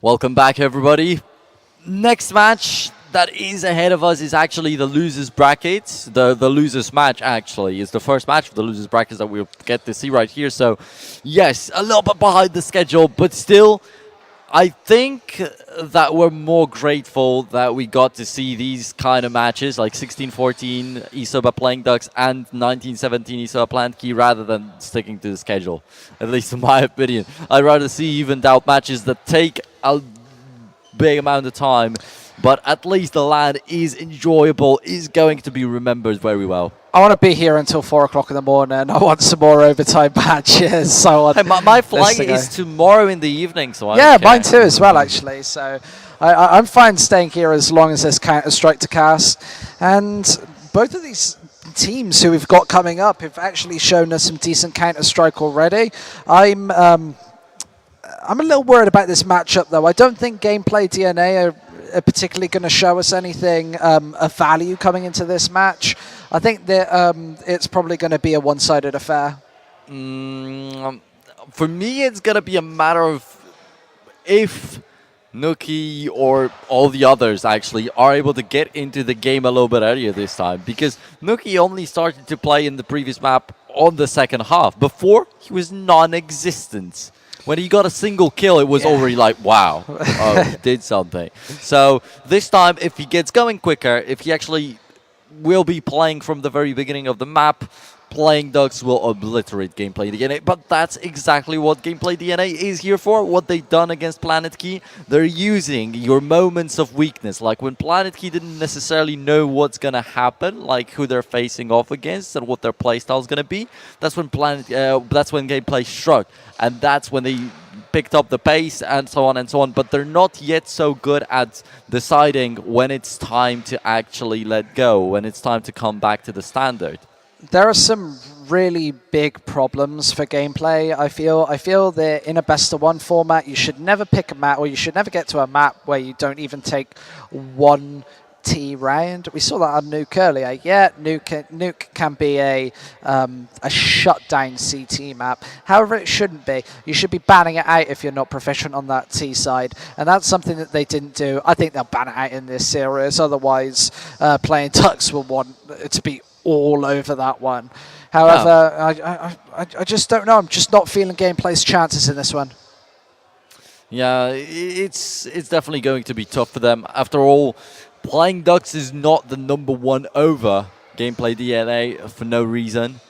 Welcome back, everybody. Next match that is ahead of us is actually the losers bracket. The losers match actually is the first match of the losers brackets that we'll get to see right here. So, yes, a little bit behind the schedule, but still, I think that we're more grateful that we got to see these kind of matches, like 16-14 Isoba playing Ducks and 19-17 Isoba plant Key, rather than sticking to the schedule. At least in my opinion, I'd rather see evened out matches that take a big amount of time, but at least the LAN is enjoyable, is going to be remembered very well. I want to be here until 4 o'clock in the morning. I want some more overtime matches. So Hey, my flight is tomorrow in the evening, so I yeah, mine too as well, actually. So I'm fine staying here as long as there's Counter-Strike to cast. And both of these teams who we've got coming up have actually shown us some decent Counter-Strike already. I'm a little worried about this matchup, though. I don't think GameplayDNA are particularly going to show us anything of value coming into this match. I think that it's probably going to be a one-sided affair. For me, it's going to be a matter of if Nuki or all the others actually are able to get into the game a little bit earlier this time, because Nuki only started to play in the previous map on the second half. Before, he was non-existent. When he got a single kill, it was already like, wow, he did something. So this time, if he gets going quicker, if he actually will be playing from the very beginning of the map, playing Ducks will obliterate GameplayDNA. But that's exactly what GameplayDNA is here for, what they've done against Planet Key. They're using your moments of weakness, like when Planet Key didn't necessarily know what's going to happen, like who they're facing off against and what their playstyle is going to be. That's when Gameplay struck, and that's when they picked up the pace and so on and so on. But they're not yet so good at deciding when it's time to actually let go, when it's time to come back to the standard. There are some really big problems for gameplay. I feel that in a best-of-1 format, you should never pick a map, or you should never get to a map where you don't even take one T round. We saw that on Nuke earlier. Yeah, Nuke can be a shutdown CT map. However, it shouldn't be. You should be banning it out if you're not proficient on that T side, and that's something that they didn't do. I think they'll ban it out in this series. Otherwise, playing Tux will want it to be all over that one. However, I just don't know. I'm just not feeling gameplay's chances in this one. Yeah, it's definitely going to be tough for them. After all, playing Ducks is not the #1 over GameplayDNA for no reason.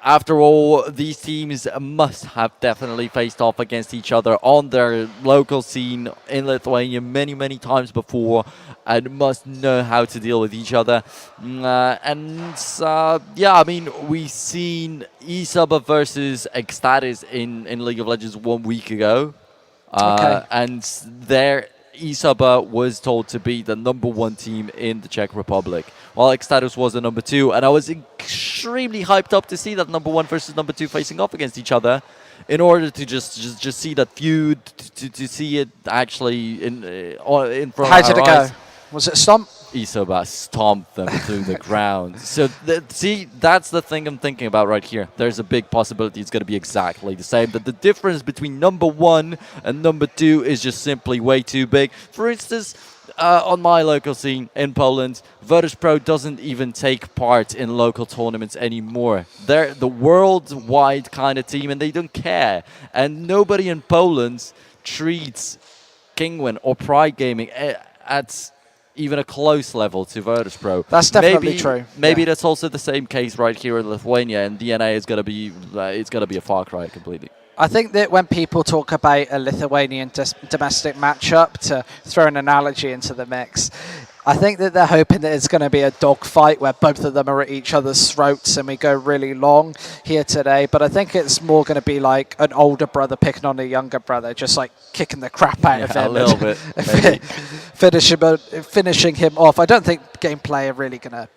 After all, these teams must have definitely faced off against each other on their local scene in Lithuania many, many times before, and must know how to deal with each other. Yeah, I mean, we've seen Isoba versus Ecstatis in League of Legends 1 week ago. And their Isoba was told to be the #1 team in the Czech Republic, while Ecstatis was the #2. And I was extremely hyped up to see that #1 versus #2 facing off against each other, in order to just see that feud, to see it actually in front of our eyes. How did it go? Was it stomp? Isoba stomped them through the ground. So, see, that's the thing I'm thinking about right here. There's a big possibility it's going to be exactly the same. That the difference between #1 and #2 is just simply way too big. For instance, on my local scene in Poland, Virtus.pro doesn't even take part in local tournaments anymore. They're the worldwide kind of team, and they don't care. And nobody in Poland treats Kingwin or Pride Gaming at even a close level to Virtus.pro. That's definitely true. Maybe that's also the same case right here in Lithuania, and DNA is going to be it's going to be a far cry completely. I think that when people talk about a Lithuanian domestic matchup, to throw an analogy into the mix, I think that they're hoping that it's going to be a dogfight where both of them are at each other's throats and we go really long here today. But I think it's more going to be like an older brother picking on a younger brother, just like kicking the crap out of him. A little bit. Finishing him off. I don't think gameplay are really going to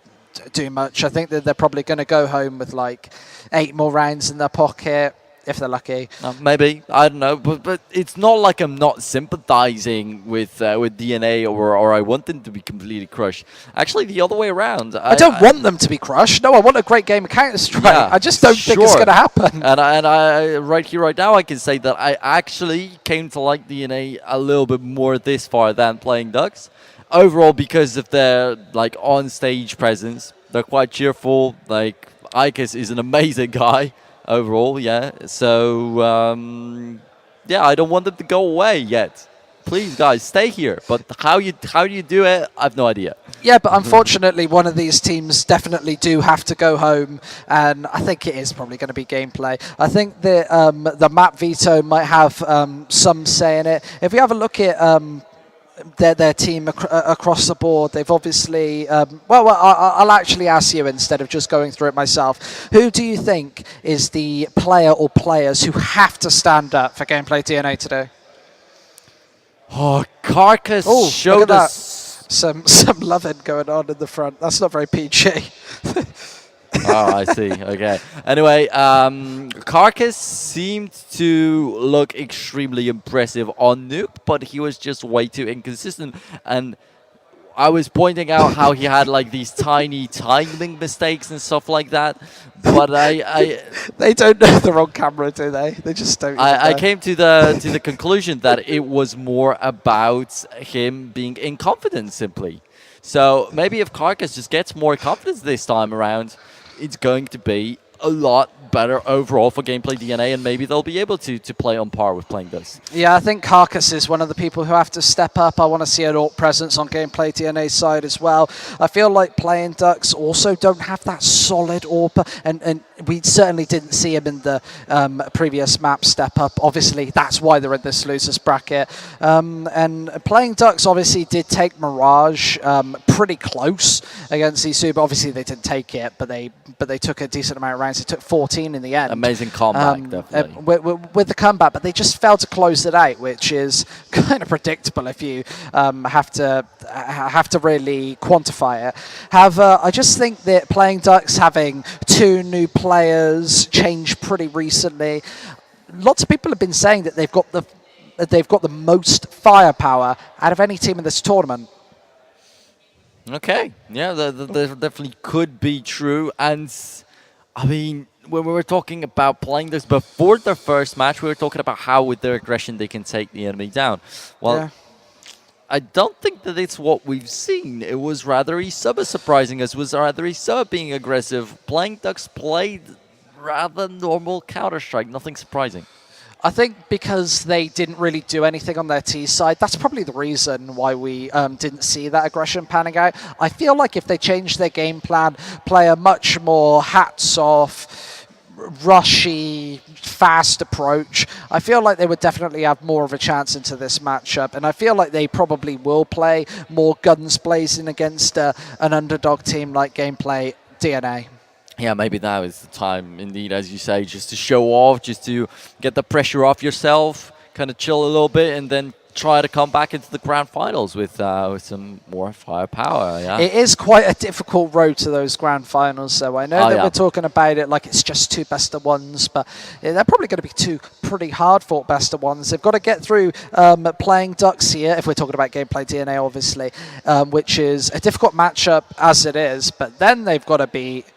do much. I think that they're probably going to go home with like 8 more rounds in their pocket. if they're lucky. Maybe, I don't know, but it's not like I'm not sympathizing with DNA or I want them to be completely crushed. Actually, the other way around. I don't want them to be crushed. No, I want a great game of Counter-Strike. Yeah, I just don't think it's sure. going to happen. And I right here, right now, I can say that I actually came to like DNA a little bit more this far than playing Ducks. Overall, because of their like on-stage presence, they're quite cheerful. Like Ikes is an amazing guy. Overall, yeah. So, yeah, I don't want them to go away yet. Please, guys, stay here. But how do you do it? I have no idea. Yeah, but unfortunately, one of these teams definitely do have to go home, and I think it is probably going to be Gameplay. I think the map veto might have some say in it. If we have a look at their team across the board, they've obviously... I'll actually ask you instead of just going through it myself. Who do you think is the player or players who have to stand up for Gameplay DNA today? Oh, Carcass showed look at that. us... Some loving going on in the front. That's not very PG. Oh, I see. Okay. Anyway, Carcass seemed to look extremely impressive on Nuke, but he was just way too inconsistent. And I was pointing out how he had like these tiny timing mistakes and stuff like that. But they don't know they're on camera, do they? They just don't. I came to the conclusion that it was more about him being inconfident simply. So maybe if Carcass just gets more confidence this time around, it's going to be a lot better overall for Gameplay DNA, and maybe they'll be able to play on par with playing this. Yeah, I think Carcass is one of the people who have to step up. I want to see an AWP presence on Gameplay DNA's side as well. I feel like playing Ducks also don't have that solid AWP, and we certainly didn't see him in the previous map step up. Obviously, that's why they're in this losers bracket. And playing Ducks obviously did take Mirage pretty close against Isu, but obviously they didn't take it, but they took a decent amount of rounds. They took 14 in the end. Amazing comeback, definitely. With the comeback, but they just failed to close it out, which is kind of predictable if you have to really quantify it. However, I just think that playing Ducks, having 2 new players, changed pretty recently. Lots of people have been saying that they've got the most firepower out of any team in this tournament. Okay, yeah, that definitely could be true. And I mean, when we were talking about playing this before their first match, we were talking about how with their aggression they can take the enemy down. Well, yeah. I don't think that it's what we've seen. It was rather Isub surprising us. It was rather Isub being aggressive. Playing Ducks played rather normal Counter-Strike, nothing surprising. I think because they didn't really do anything on their T side, that's probably the reason why we didn't see that aggression panning out. I feel like if they changed their game plan, play a much more hats-off, rushy, fast approach, I feel like they would definitely have more of a chance into this matchup. And I feel like they probably will play more guns blazing against an underdog team like Gameplay DNA. Yeah, maybe now is the time, indeed, as you say, just to show off, just to get the pressure off yourself, kind of chill a little bit, and then try to come back into the grand finals with some more firepower. Yeah, it is quite a difficult road to those grand finals. So I know that we're talking about it like it's just 2 best of ones, but they're probably going to be 2 pretty hard fought best of ones. They've got to get through playing Ducks here, if we're talking about Gameplay DNA, obviously, which is a difficult matchup as it is. But then they've got to beat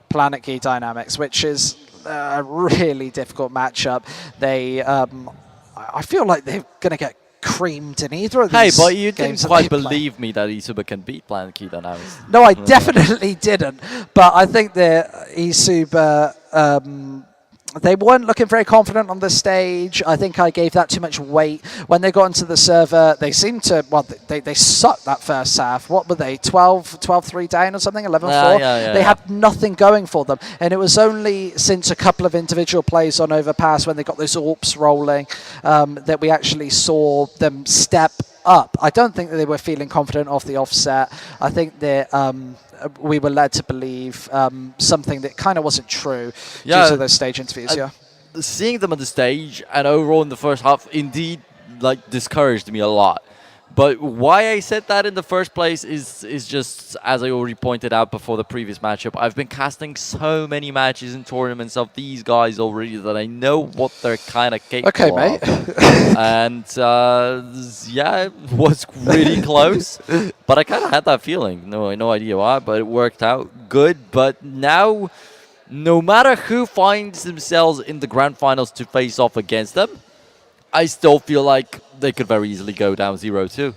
Planet Key Dynamics, which is a really difficult matchup. They, I feel like they're going to get creamed in either of these. Hey, but you didn't quite believe me that Isuba can beat Planet Key Dynamics. No, I definitely didn't. But I think that Isuba, they weren't looking very confident on the stage. I think I gave that too much weight. When they got into the server, they seemed to, well, they sucked that first half. What were they, 12-3 down or something, 11-4? They had nothing going for them. And it was only since a couple of individual plays on Overpass, when they got those AWPs rolling, that we actually saw them step up. I don't think that they were feeling confident off the offset. I think that we were led to believe something that kind of wasn't true due to those stage interviews. Seeing them on the stage and overall in the first half indeed like discouraged me a lot, But why I said that in the first place is just, as I already pointed out before the previous matchup, I've been casting so many matches and tournaments of these guys already that I know what they're kind of Okay, capable mate. of. And yeah, it was really close, but I kind of had that feeling. No idea why, but it worked out good. But now, no matter who finds themselves in the grand finals to face off against them, I still feel like they could very easily go down 0-2.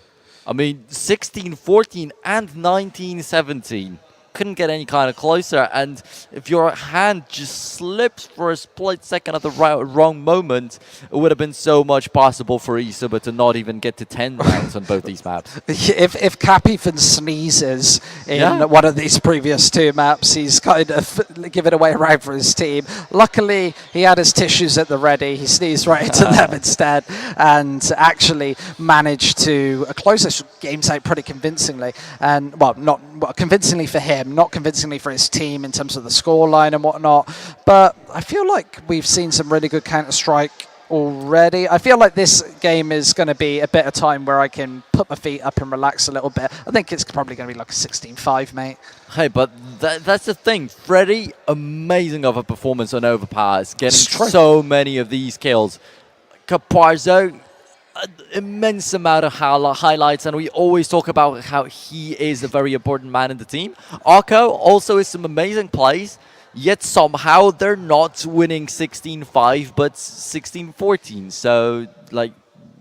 I mean, 16-14 and 19-17 couldn't get any kind of closer. And if your hand just slips for a split second at the wrong moment, it would have been so much possible for Isuba to not even get to 10 rounds on both these maps. If Cap even sneezes in Yeah. one of these previous two maps, he's kind of given away a round for his team. Luckily, he had his tissues at the ready. He sneezed right into them instead, and actually managed to close this games out pretty convincingly. And not convincingly for him, not convincingly for his team in terms of the scoreline and whatnot. But I feel like we've seen some really good Counter-Strike already. I feel like this game is going to be a bit of time where I can put my feet up and relax a little bit. I think it's probably going to be like a 16-5, mate. Hey, but that's the thing. Freddy, amazing of a performance on Overpass, getting so many of these kills. Caparzo, an immense amount of highlights, and we always talk about how he is a very important man in the team. Arco also is some amazing plays, yet somehow they're not winning 16-5, but 16-14. So, like,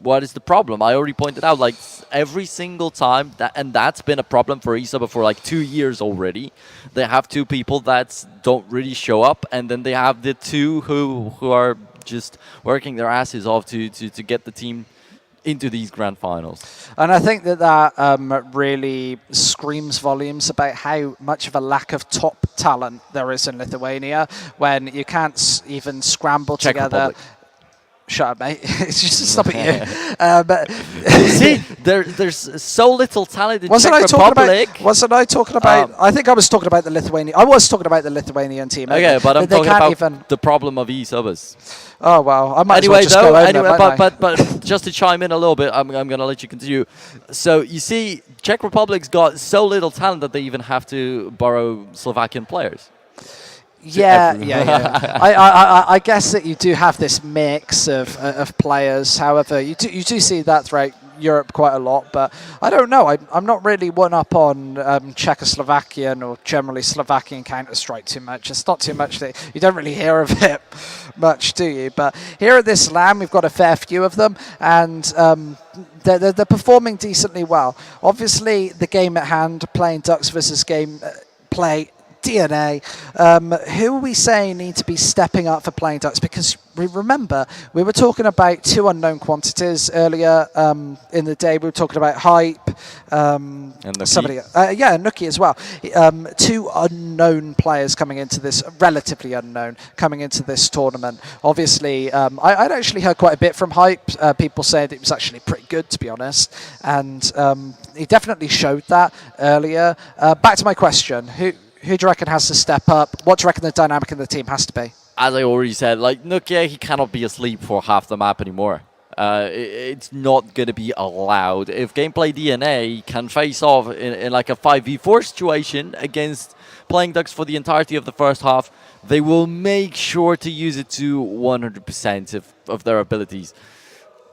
what is the problem? I already pointed out, like, every single time, and that's been a problem for Isuba for like 2 years already. They have two people that don't really show up, and then they have the two who are just working their asses off to get the team into these grand finals. And I think that really screams volumes about how much of a lack of top talent there is in Lithuania when you can't even scramble Czech together. Republic. Shut up, mate. It's just stopping you. But See, there's so little talent in wasn't Czech I talking Republic. about? Wasn't I talking about? I think I was talking about the Lithuanian. I was talking about the Lithuanian team. Okay, but I'm they talking can't about even. the problem of e-subbers. Oh well, I might Anyway, as well just go over that, mightn't I? but just to chime in a little bit, I'm gonna let you continue. So you see, Czech Republic's got so little talent that they even have to borrow Slovakian players. Yeah. I guess that you do have this mix of players. However, you do see that throughout Europe quite a lot. But I don't know. I'm not really one up on Czechoslovakian or generally Slovakian Counter-Strike too much. It's not too much that you don't really hear of it much, do you? But here at this LAN, we've got a fair few of them, and they're performing decently well. Obviously, the game at hand, playing Ducks versus GameplayDNA, who are we saying need to be stepping up for playing Ducks? Because we remember we were talking about two unknown quantities earlier in the day. We were talking about Hype, And somebody, Nookie as well. Two unknown players coming into this, relatively unknown, coming into this tournament. Obviously, I'd actually heard quite a bit from Hype. People said it was actually pretty good, to be honest, and he definitely showed that earlier. Back to my question: Who do you reckon has to step up? What do you reckon the dynamic in the team has to be? As I already said, like Nokia, he cannot be asleep for half the map anymore. It's not going to be allowed. If GameplayDNA can face off in like a 5v4 situation against playing Ducks for the entirety of the first half, they will make sure to use it to 100% of their abilities.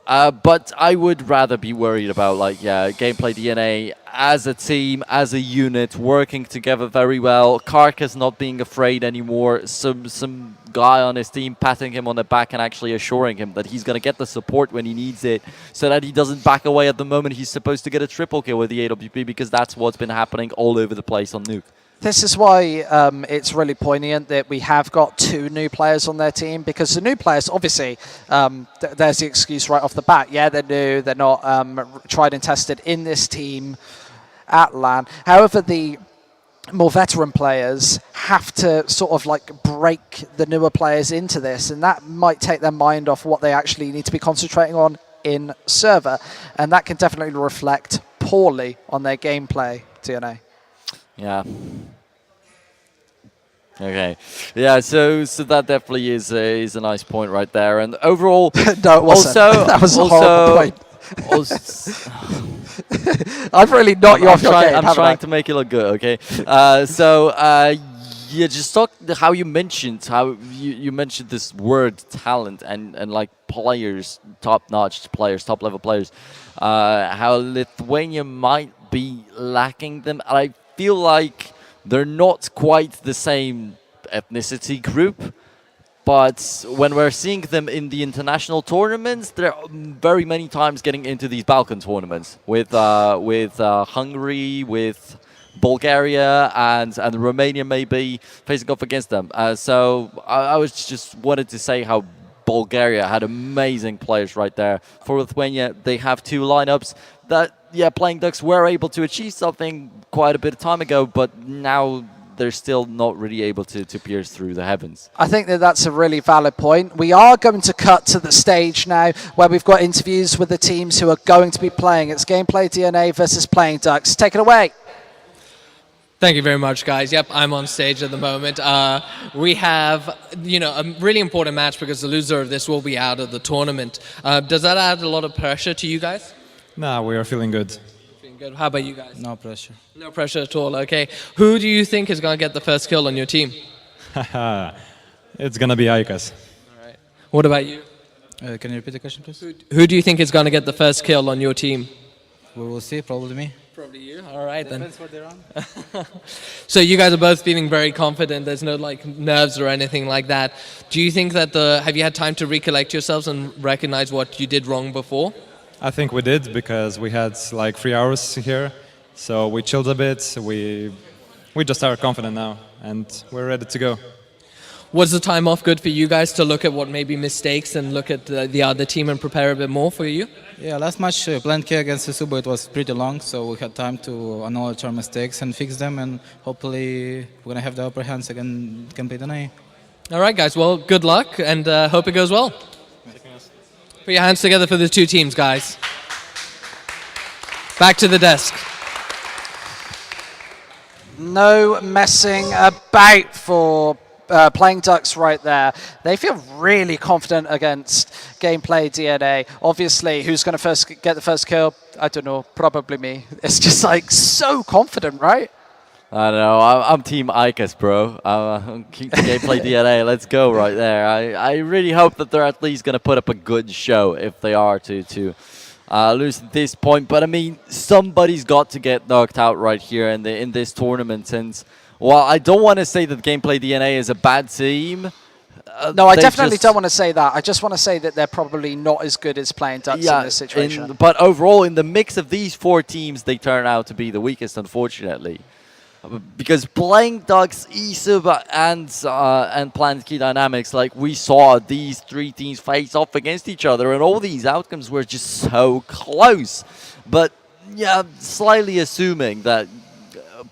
But I would rather be worried about, like, GameplayDNA as a team, as a unit, working together very well. Carcass not being afraid anymore. Some guy on his team patting him on the back and actually assuring him that he's going to get the support when he needs it, so that he doesn't back away at the moment he's supposed to get a triple kill with the AWP, because that's what's been happening all over the place on Nuke. This is why it's really poignant that we have got two new players on their team, because the new players, obviously, there's the excuse right off the bat. Yeah, they're new, they're not tried and tested in this team at LAN. However, the more veteran players have to sort of like break the newer players into this, and that might take their mind off what they actually need to be concentrating on in server, and that can definitely reflect poorly on their gameplay, DNA. Yeah. Okay. Yeah. So that definitely is a nice point right there. And overall, no, it wasn't. also that was a also horrible point. Also, I've really knocked you off your game, I'm haven't I? trying to make it look good, okay? Yeah, just talk how you mentioned you mentioned this word talent and like players, top-notch players, top-level players. How Lithuania might be lacking them. I feel like they're not quite the same ethnicity group. But when we're seeing them in the international tournaments, they're very many times getting into these Balkan tournaments with Hungary, with Bulgaria, and Romania maybe facing off against them. So I was just wanted to say how Bulgaria had amazing players right there. For Lithuania, they have two lineups that, yeah, Playing Ducks were able to achieve something quite a bit of time ago, but now they're still not really able to pierce through the heavens. I think that that's a really valid point. We are going to cut to the stage now where we've got interviews with the teams who are going to be playing. It's Gameplay DNA versus Playing Ducks. Take it away. Thank you very much, guys. Yep, I'm on stage at the moment. We have, a really important match because the loser of this will be out of the tournament. Does that add a lot of pressure to you guys? Nah, we are feeling good. Feeling good. How about you guys? No pressure. No pressure at all. Okay. Who do you think is going to get the first kill on your team? It's gonna be Aikas. All right. What about you? Can you repeat the question, please? Who do you think is going to get the first kill on your team? We will see. Probably me. Probably you. All right then. Depends what they're on. So you guys are both feeling very confident. There's no like nerves or anything like that. Do you think that have you had time to recollect yourselves and recognize what you did wrong before? I think we did because we had like 3 hours here, so we chilled a bit. We just are confident now, and we're ready to go. Was the time off good for you guys to look at what may be mistakes and look at the other team and prepare a bit more for you? Yeah, last match, Plan K against Isubu, it was pretty long, so we had time to acknowledge our mistakes and fix them, and hopefully we're going to have the upper hands against GameplayDNA. All right, guys. Well, good luck, and hope it goes well. Put your hands together for the two teams, guys. Back to the desk. No messing about for Playing Ducks right there. They feel really confident against Gameplay DNA. Obviously, who's going to first get the first kill? I don't know, probably me. It's just like so confident, right? I don't know. I'm Team Ikas, bro. Keep the Gameplay DNA. Let's go right there. I really hope that they're at least going to put up a good show if they are to lose at this point. But I mean, somebody's got to get knocked out right here in this tournament. And while I don't want to say that Gameplay DNA is a bad team. No, I definitely don't want to say that. I just want to say that they're probably not as good as Playing Ducks in this situation. But overall, in the mix of these four teams, they turn out to be the weakest, unfortunately. Because Playing Ducks, Isuba, and Planet Key Dynamics, like we saw these three teams face off against each other, and all these outcomes were just so close. But yeah, slightly assuming that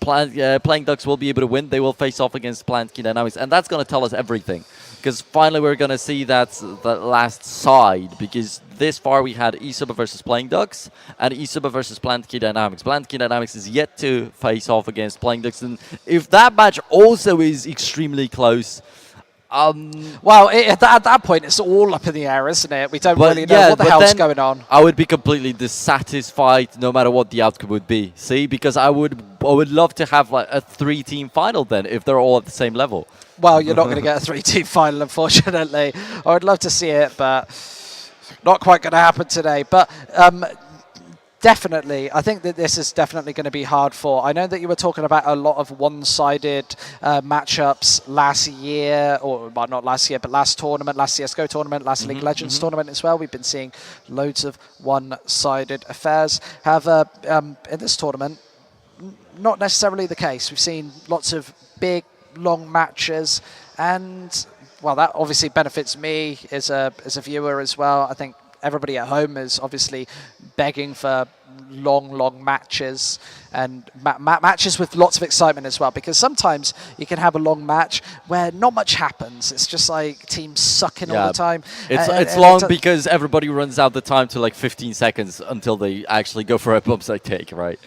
Playing Ducks will be able to win, they will face off against Planet Key Dynamics, and that's going to tell us everything. Because finally we're going to see that last side, because this far we had Isuba versus Playing Ducks and Isuba versus Planet Key Dynamics. Planet Key Dynamics is yet to face off against Playing Ducks, and if that match also is extremely close... well, at that point, it's all up in the air, isn't it? We don't really know what the hell's going on. I would be completely dissatisfied no matter what the outcome would be. See, because I would love to have like a 3-team final then, if they're all at the same level. Well, you're not going to get a 3-team final, unfortunately. I would love to see it, but not quite going to happen today. But definitely, I think that this is definitely going to be hard for. I know that you were talking about a lot of one-sided matchups last year, or well, not last year, but last tournament, last CSGO tournament, last League of Legends tournament as well. We've been seeing loads of one-sided affairs. However, in this tournament, not necessarily the case. We've seen lots of big, long matches, and well, that obviously benefits me as a viewer as well. I think everybody at home is obviously begging for long matches and matches with lots of excitement as well, because sometimes you can have a long match where not much happens. It's just like teams sucking all the time. It's long because everybody runs out the time to like 15 seconds until they actually go for a bombsite take, right?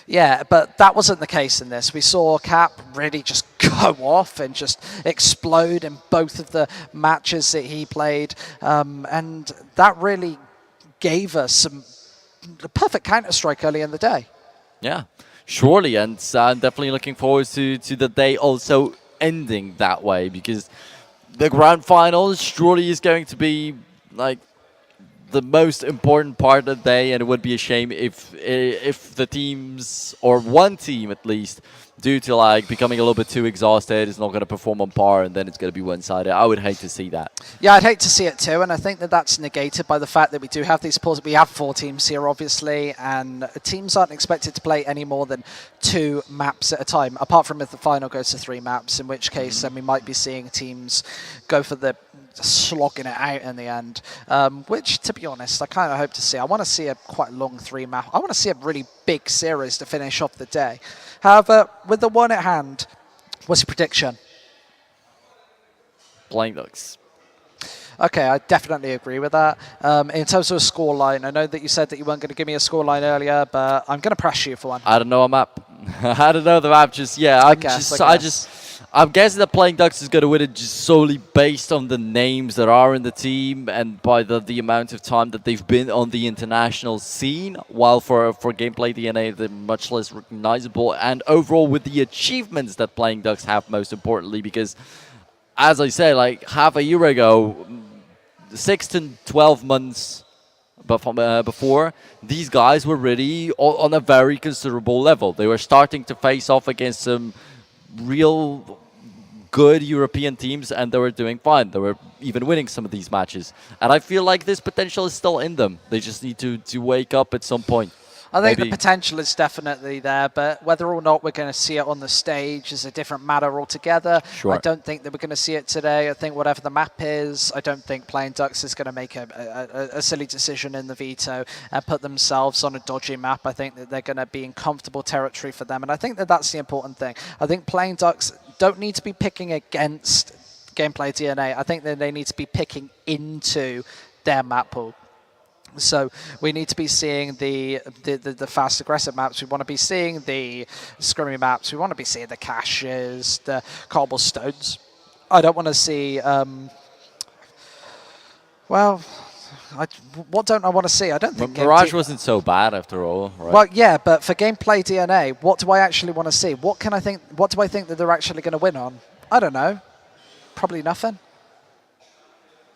Yeah, but that wasn't the case in this. We saw Cap really just go off and just explode in both of the matches that he played. And that really gave us some a perfect counter-strike early in the day. Yeah, surely, and I'm definitely looking forward to the day also ending that way, because the grand final surely is going to be like the most important part of the day, and it would be a shame if the teams, or one team at least, due to like becoming a little bit too exhausted, is not going to perform on par, and then it's going to be one-sided. I would hate to see that. Yeah, I'd hate to see it too, and I think that that's negated by the fact that we do have these pools. We have 4 teams here, obviously, and teams aren't expected to play any more than 2 maps at a time, apart from if the final goes to 3 maps, in which case then we might be seeing teams go for the slogging it out in the end, which, to be honest, I kind of hope to see. I want to see a quite long 3 map. I want to see a really big series to finish off the day. However, with the one at hand, what's your prediction? Playing Ducks. Okay, I definitely agree with that. In terms of a scoreline, I know that you said that you weren't going to give me a scoreline earlier, but I'm going to press you for one. I don't know a map. I don't know the map. Just yeah, I'm guessing that Playing Ducks is going to win it just solely based on the names that are in the team and by the amount of time that they've been on the international scene. While for GameplayDNA, they're much less recognizable, and overall with the achievements that Playing Ducks have, most importantly, because as I said, like half a year ago, 6 to 12 months before, these guys were really on a very considerable level. They were starting to face off against some real good European teams, and they were doing fine. They were even winning some of these matches. And I feel like this potential is still in them. They just need to wake up at some point. I think Maybe. the potential is definitely there, but whether or not we're going to see it on the stage is a different matter altogether. Sure. I don't think that we're going to see it today. I think whatever the map is, I don't think Playing Ducks is going to make a silly decision in the veto and put themselves on a dodgy map. I think that they're going to be in comfortable territory for them, and I think that that's the important thing. I think Playing Ducks don't need to be picking against GameplayDNA. I think that they need to be picking into their map pool. So we need to be seeing the fast aggressive maps. We want to be seeing the scrimmy maps. We want to be seeing the caches, the cobblestones. I don't want to see. What don't I want to see? I don't think Mirage wasn't so bad after all, right? Well, yeah, but for GameplayDNA, what do I actually want to see? What can I think? What do I think that they're actually going to win on? I don't know. Probably nothing.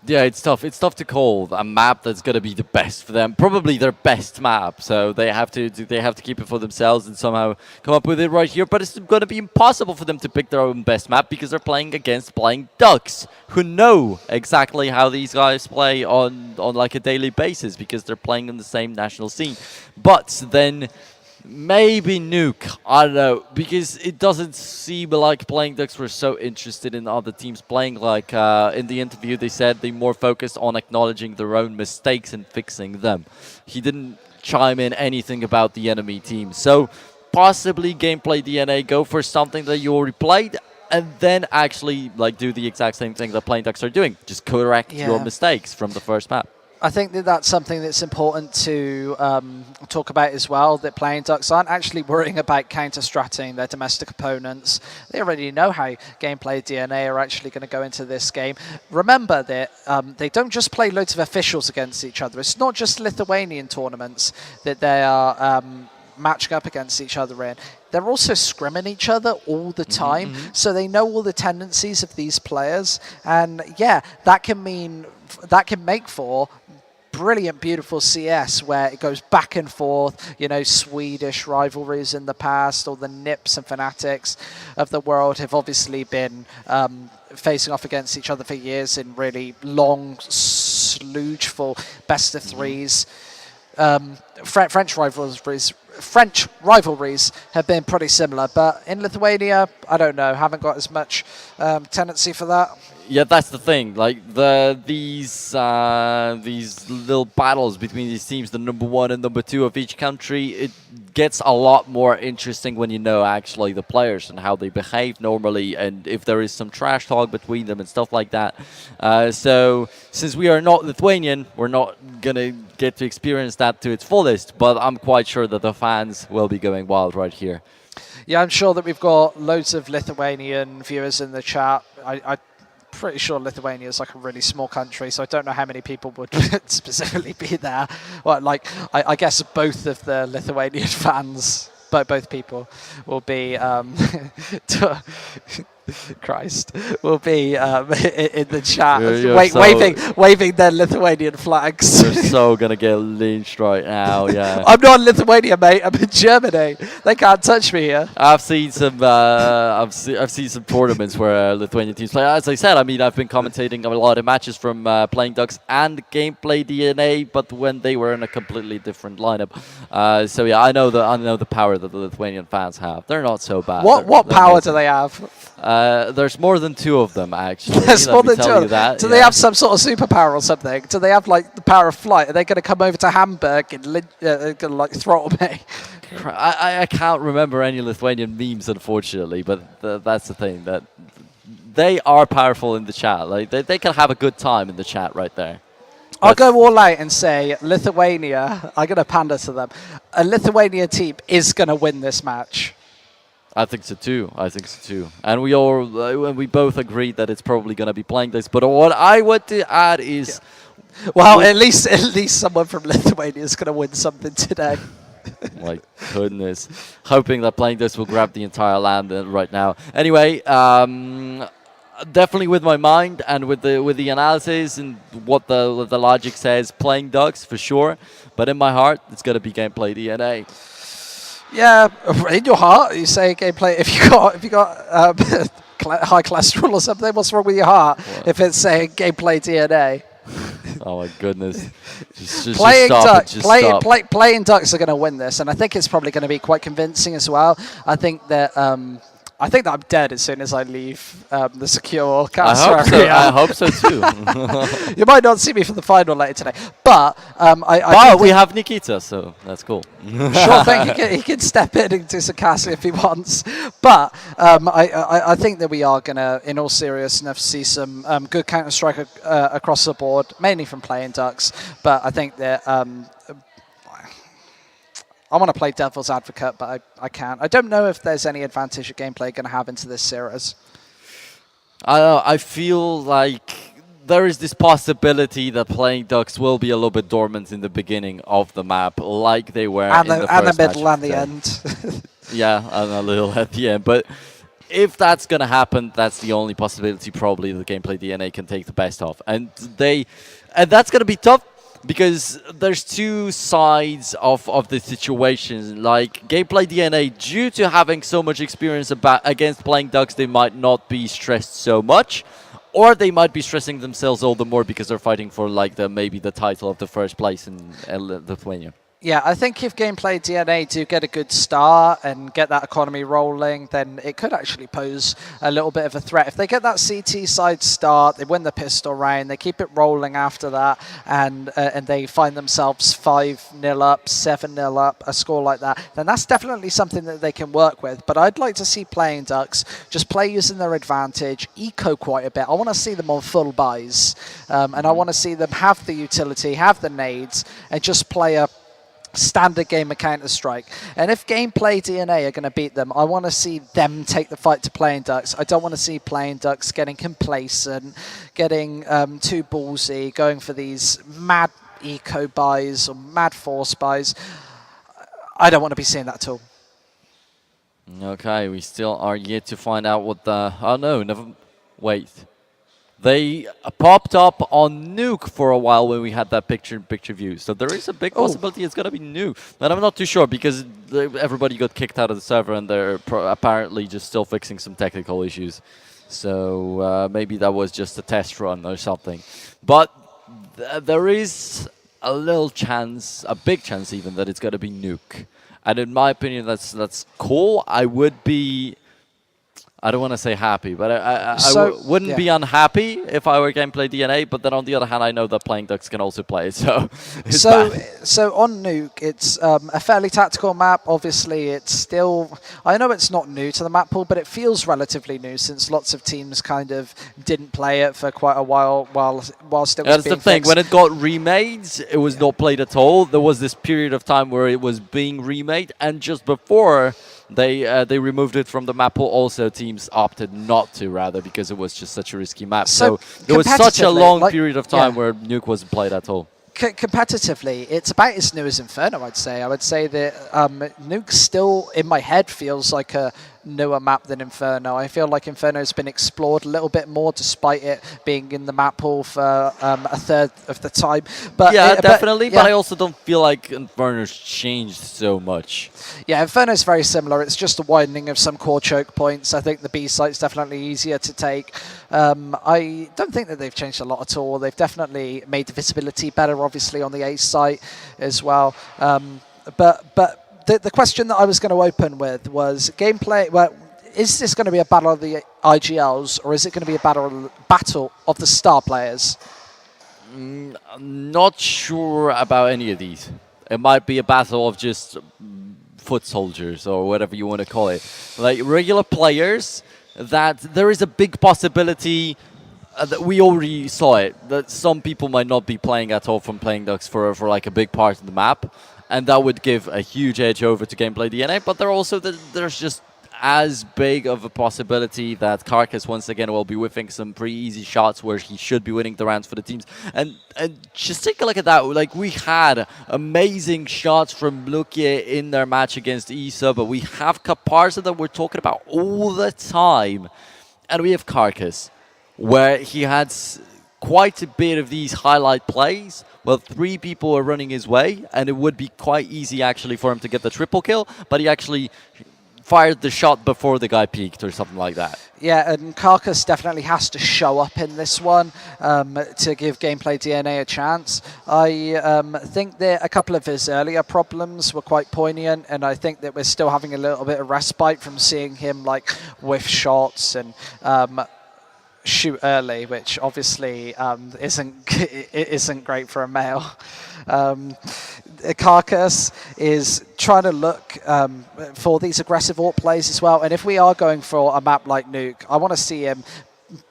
Yeah, it's tough. It's tough to call a map that's going to be the best for them. Probably their best map, so they have to keep it for themselves and somehow come up with it right here. But it's going to be impossible for them to pick their own best map because they're playing against Playing Ducks, who know exactly how these guys play on like a daily basis because they're playing in the same national scene. But then maybe Nuke, I don't know, because it doesn't seem like Playing Ducks were so interested in other teams playing. Like in the interview, they said they more focused on acknowledging their own mistakes and fixing them. He didn't chime in anything about the enemy team. So possibly GameplayDNA go for something that you already played and then actually like do the exact same thing that Playing Ducks are doing. Just correct your mistakes from the first map. I think that that's something that's important to talk about as well, that Playing Ducks aren't actually worrying about counter-stratting their domestic opponents. They already know how GameplayDNA are actually going to go into this game. Remember that they don't just play loads of officials against each other. It's not just Lithuanian tournaments that they are matching up against each other in. They're also scrimming each other all the time, so they know all the tendencies of these players. And yeah, that can make for brilliant, beautiful CS where it goes back and forth, you know, Swedish rivalries in the past, or the Nips and Fanatics of the world have obviously been facing off against each other for years in really long, sloogeful best of threes. French rivalries have been pretty similar, but in Lithuania, I don't know, haven't got as much tendency for that. Yeah, that's the thing. Like these little battles between these teams, the number 1 and number 2 of each country, it gets a lot more interesting when you know actually the players and how they behave normally, and if there is some trash talk between them and stuff like that. So since we are not Lithuanian, we're not gonna get to experience that to its fullest. But I'm quite sure that the fans will be going wild right here. Yeah, I'm sure that we've got loads of Lithuanian viewers in the chat. I pretty sure Lithuania is like a really small country, so I don't know how many people would specifically be there. Well, like I guess both of the Lithuanian fans, but both people will be Christ, will be in the chat, waving their Lithuanian flags. You're so gonna get lynched right now, yeah. I'm not in Lithuania, mate. I'm in Germany. They can't touch me here. I've seen some I've seen some tournaments where Lithuanian teams play. As I said, I mean, I've been commentating a lot of matches from Playing Ducks and GameplayDNA, but when they were in a completely different lineup. So yeah, I know the power that the Lithuanian fans have. They're not so bad. What power do they have? There's more than 2 of them, actually. There's more than 2. Do they yeah. have some sort of superpower or something? Do they have like the power of flight? Are they going to come over to Hamburg and going to like throttle me? I can't remember any Lithuanian memes, unfortunately, but that's the thing, that they are powerful in the chat. Like they can have a good time in the chat right there. I'll go all out and say Lithuania, I'm going to pander to them, a Lithuania team is going to win this match. I think so too. And we both agreed that it's probably going to be Playing Ducks. But what I want to add is, well, at least someone from Lithuania is going to win something today. my goodness, hoping that Playing Ducks will grab the entire land right now. Anyway, definitely with my mind and with the analysis and what the logic says, Playing Ducks for sure. But in my heart, it's going to be GameplayDNA. Yeah, in your heart, you say gameplay. If you got high cholesterol or something, what's wrong with your heart? What? If it's saying GameplayDNA. Oh my goodness! Playing Ducks are going to win this, and I think it's probably going to be quite convincing as well. I think that I'm dead as soon as I leave the secure caster area. I hope so too. You might not see me for the final later today, but we have Nikita, so that's cool. Sure thing, he can step in and do some casting if he wants. But I think that we are going to, in all seriousness, see some good Counter-Strike across the board, mainly from Playing Ducks. But I think that I want to play devil's advocate, but I can't. I don't know if there's any advantage that gameplay going to have into this series. I feel like there is this possibility that Playing Ducks will be a little bit dormant in the beginning of the map, like they were in the first the middle match and the end. Yeah, and a little at the end. But if that's going to happen, that's the only possibility probably the GameplayDNA can take the best of. And that's going to be tough, because there's 2 sides of the situation. Like GameplayDNA, due to having so much experience against Playing Ducks, they might not be stressed so much, or they might be stressing themselves all the more because they're fighting for like maybe the title of the first place in Lithuania. Yeah, I think if GameplayDNA do get a good start and get that economy rolling, then it could actually pose a little bit of a threat. If they get that CT side start, they win the pistol round, they keep it rolling after that, and they find themselves 5-0 up, 7-0 up, a score like that, then that's definitely something that they can work with. But I'd like to see Playing Ducks just play using their advantage, eco quite a bit. I want to see them on full buys, and I want to see them have the utility, have the nades, and just play a standard game of Counter-Strike. And if GameplayDNA are going to beat them, I want to see them take the fight to Playing Ducks. I don't want to see Playing Ducks getting complacent, getting too ballsy, going for these mad eco buys or mad force buys. I don't want to be seeing that at all. Okay, we still are yet to find out what the... Oh no, never... Wait. They popped up on Nuke for a while when we had that picture-in-picture view. So there is a big possibility it's going to be Nuke. And I'm not too sure because everybody got kicked out of the server and they're apparently just still fixing some technical issues. So maybe that was just a test run or something. But there is a little chance, a big chance even, that it's going to be Nuke. And in my opinion, that's cool. I would be... I don't want to say happy, but I wouldn't be unhappy if I were GameplayDNA, but then on the other hand, I know that Playing Ducks can also play, so it's bad. So on Nuke, it's a fairly tactical map. Obviously, it's still... I know it's not new to the map pool, but it feels relatively new since lots of teams kind of didn't play it for quite a while whilst it was being That's the thing. fixed. When it got remade, it was not played at all. There was this period of time where it was being remade, and just before they removed it from the map pool. Also, teams opted not to, rather, because it was just such a risky map. So So there was such a competitively, long like- period of time yeah. where Nuke wasn't played at all. Competitively, it's about as new as Inferno, I'd say. I would say that Nuke still, in my head, feels like a newer map than Inferno. I feel like Inferno's been explored a little bit more, despite it being in the map pool for a third of the time. But Yeah, definitely. But yeah. I also don't feel like Inferno's changed so much. Yeah, Inferno's very similar. It's just a widening of some core choke points. I think the B site's definitely easier to take. I don't think that they've changed a lot at all. They've definitely made the visibility better, obviously, on the A site as well. But the question that I was going to open with was gameplay. Well, is this going to be a battle of the IGLs, or is it going to be a battle of the star players? I'm not sure about any of these. It might be a battle of just foot soldiers or whatever you want to call it. Like regular players, that there is a big possibility that we already saw it, that some people might not be playing at all from playing Ducks for like a big part of the map. And that would give a huge edge over to GameplayDNA. But there's just as big of a possibility that Carcass once again will be whiffing some pretty easy shots where he should be winning the rounds for the teams. And just take a look at that. Like, we had amazing shots from Lukia in their match against ESA, but we have Caparza that we're talking about all the time. And we have Carcass, where he had quite a bit of these highlight plays. Well, 3 people are running his way, and it would be quite easy actually for him to get the triple kill, but he actually fired the shot before the guy peeked or something like that. Yeah, and Carcass definitely has to show up in this one to give GameplayDNA a chance. I think that a couple of his earlier problems were quite poignant, and I think that we're still having a little bit of respite from seeing him like whiff shots and shoot early, which obviously isn't great for a male. Carcass is trying to look for these aggressive AWP plays as well, and if we are going for a map like Nuke, I want to see him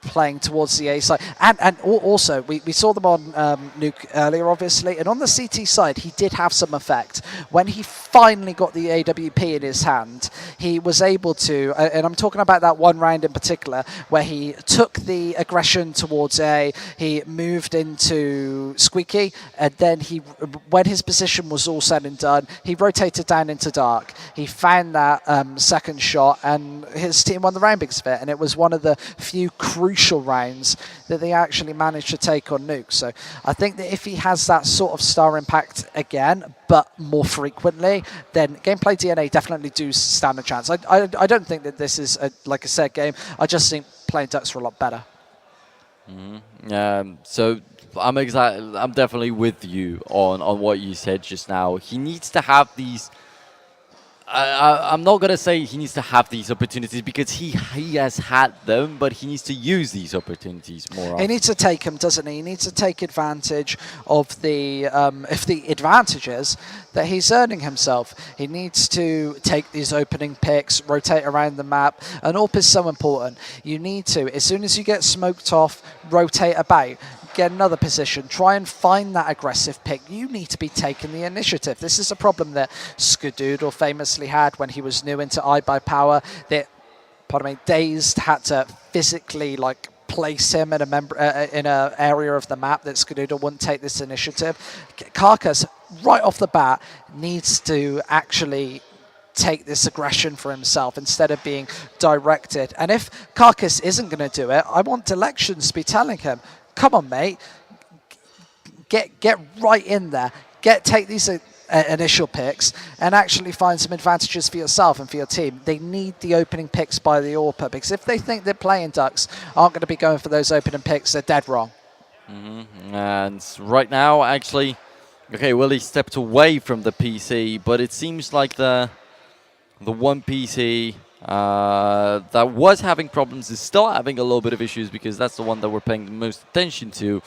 playing towards the A side. And also, we saw them on Nuke earlier, obviously, and on the CT side, he did have some effect. When he finally got the AWP in his hand, he was able to, and I'm talking about that one round in particular, where he took the aggression towards A, he moved into Squeaky, and then when his position was all said and done, he rotated down into Dark. He found that second shot, and his team won the round because of it, and it was one of the few crucial rounds that they actually managed to take on Nuke. So I think that if he has that sort of star impact again, but more frequently, then GameplayDNA definitely do stand a chance. I don't think that this is like a set game. I just think playing Ducks are a lot better. So I'm definitely with you on what you said just now. He needs to have these. I'm not going to say he needs to have these opportunities, because he has had them, but he needs to use these opportunities more often. He needs to take them, doesn't he? He needs to take advantage of the advantages that he's earning himself. He needs to take these opening picks, rotate around the map, and AWP is so important. You need to, as soon as you get smoked off, rotate about. Get another position, try and find that aggressive pick. You need to be taking the initiative. This is a problem that Skadoodle famously had when he was new into iBuyPower. That, Dazed had to physically place him in a area of the map that Skadoodle wouldn't take this initiative. Carcass, right off the bat, needs to actually take this aggression for himself instead of being directed. And if Carcass isn't going to do it, I want Delections to be telling him, come on, mate. Get right in there. Take these initial picks and actually find some advantages for yourself and for your team. They need the opening picks by the AWPer, because if they think they're playing Ducks aren't going to be going for those opening picks, they're dead wrong. And right now, actually, okay, Willie stepped away from the PC, but it seems like the one PC that was having problems is still having a little bit of issues, because that's the one that we're paying the most attention to.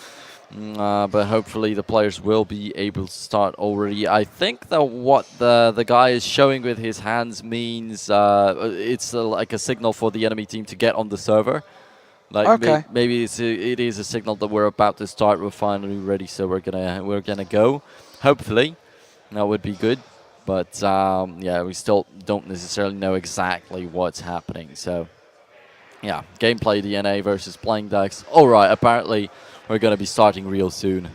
But hopefully the players will be able to start already. I think that what the guy is showing with his hands means it's like a signal for the enemy team to get on the server. Like okay. Maybe it is a signal that we're about to start. We're finally ready, so we're gonna go. Hopefully, that would be good. But yeah, we still don't necessarily know exactly what's happening. So yeah, gameplay DNA versus playing decks. All right, apparently we're going to be starting real soon.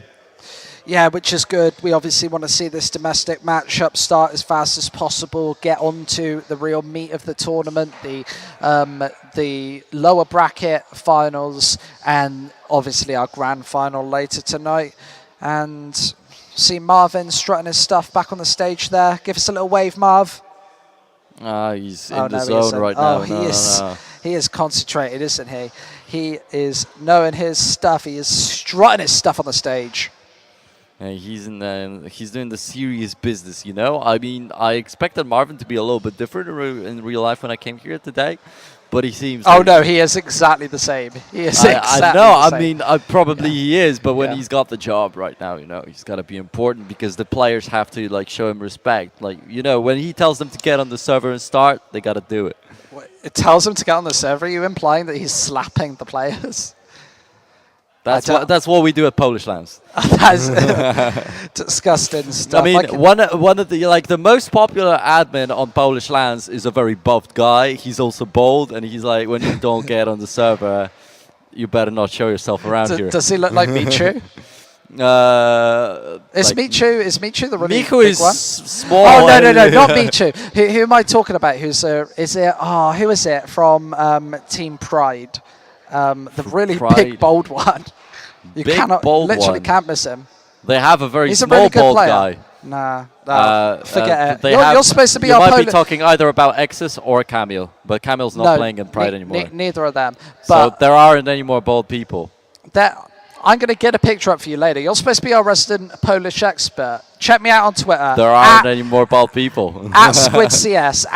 Yeah, which is good. We obviously want to see this domestic matchup start as fast as possible, get on to the real meat of the tournament, the lower bracket finals, and obviously our grand final later tonight. And see Marvin strutting his stuff back on the stage there. Give us a little wave, Marv. He's in the zone right now. now. He is concentrated, isn't he? He is knowing his stuff. He is strutting his stuff on the stage. Yeah, he's doing the serious business, you know. I mean, I expected Marvin to be a little bit different in real life when I came here today, but he seems. Oh no, he is exactly the same. He is exactly I know. the same. I mean, probably he is, but when he's got the job right now, you know, he's got to be important because the players have to like show him respect. Like, you know, when he tells them to get on the server and start, they got to do it. It tells him to get on the server. Are you implying that he's slapping the players? That's what we do at Polish Lands. That's disgusting stuff. I mean, one of the most popular admin on Polish Lands is a very buffed guy. He's also bold, and he's like, when you don't get on the server, you better not show yourself around here. Does he look like Michu? Is Michu the really Michu big is one? small. Oh no, not Michu. Who am I talking about? Who is it from Team Pride? The really Pride. big bold one. You Big, cannot bold literally one. can't miss him. They have a very He's a small, really good bold player. guy. Nah, forget it. You're Supposed to be you our might be talking either about Exus or Camille, but Camille's not playing in Pride anymore. Neither of them. So But there aren't any more bold people. I'm going to get a picture up for you later. You're supposed to be our resident Polish expert. Check me out on Twitter. There aren't any more bold people. At SquidCS,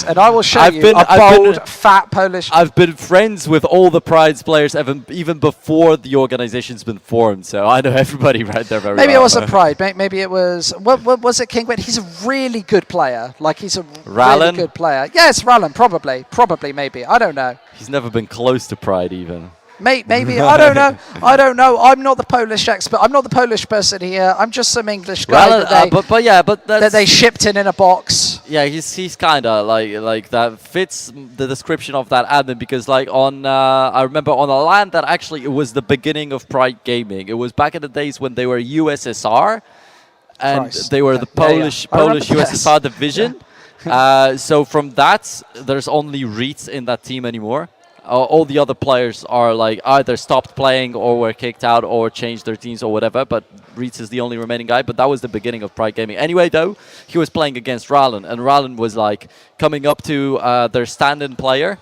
and I will show I've you been- a I've bold, been- fat Polish. I've been friends with all the Pride's players even before the organization's been formed, so I know everybody right there very Maybe well. it wasn't Pride. Maybe it was. What was it? Kingwin. He's a really good player. Like he's a Rallen? really good player. Yes, Rallen. Probably. Maybe. I don't know. He's never been close to Pride even. Maybe I don't know. I'm not the Polish expert. I'm not the Polish person here. I'm just some English guy that they shipped in a box. Yeah, he's kind of like that fits the description of that admin because like on I remember on a land that actually it was the beginning of Pride Gaming. It was back in the days when they were USSR, and they were the Polish USSR division. So from that, there's only Reeds in that team anymore. All the other players are like either stopped playing or were kicked out or changed their teams or whatever, but Reeds is the only remaining guy, but that was the beginning of Pride Gaming. Anyway, though, he was playing against Rallen, and Rallen was like coming up to their stand-in player,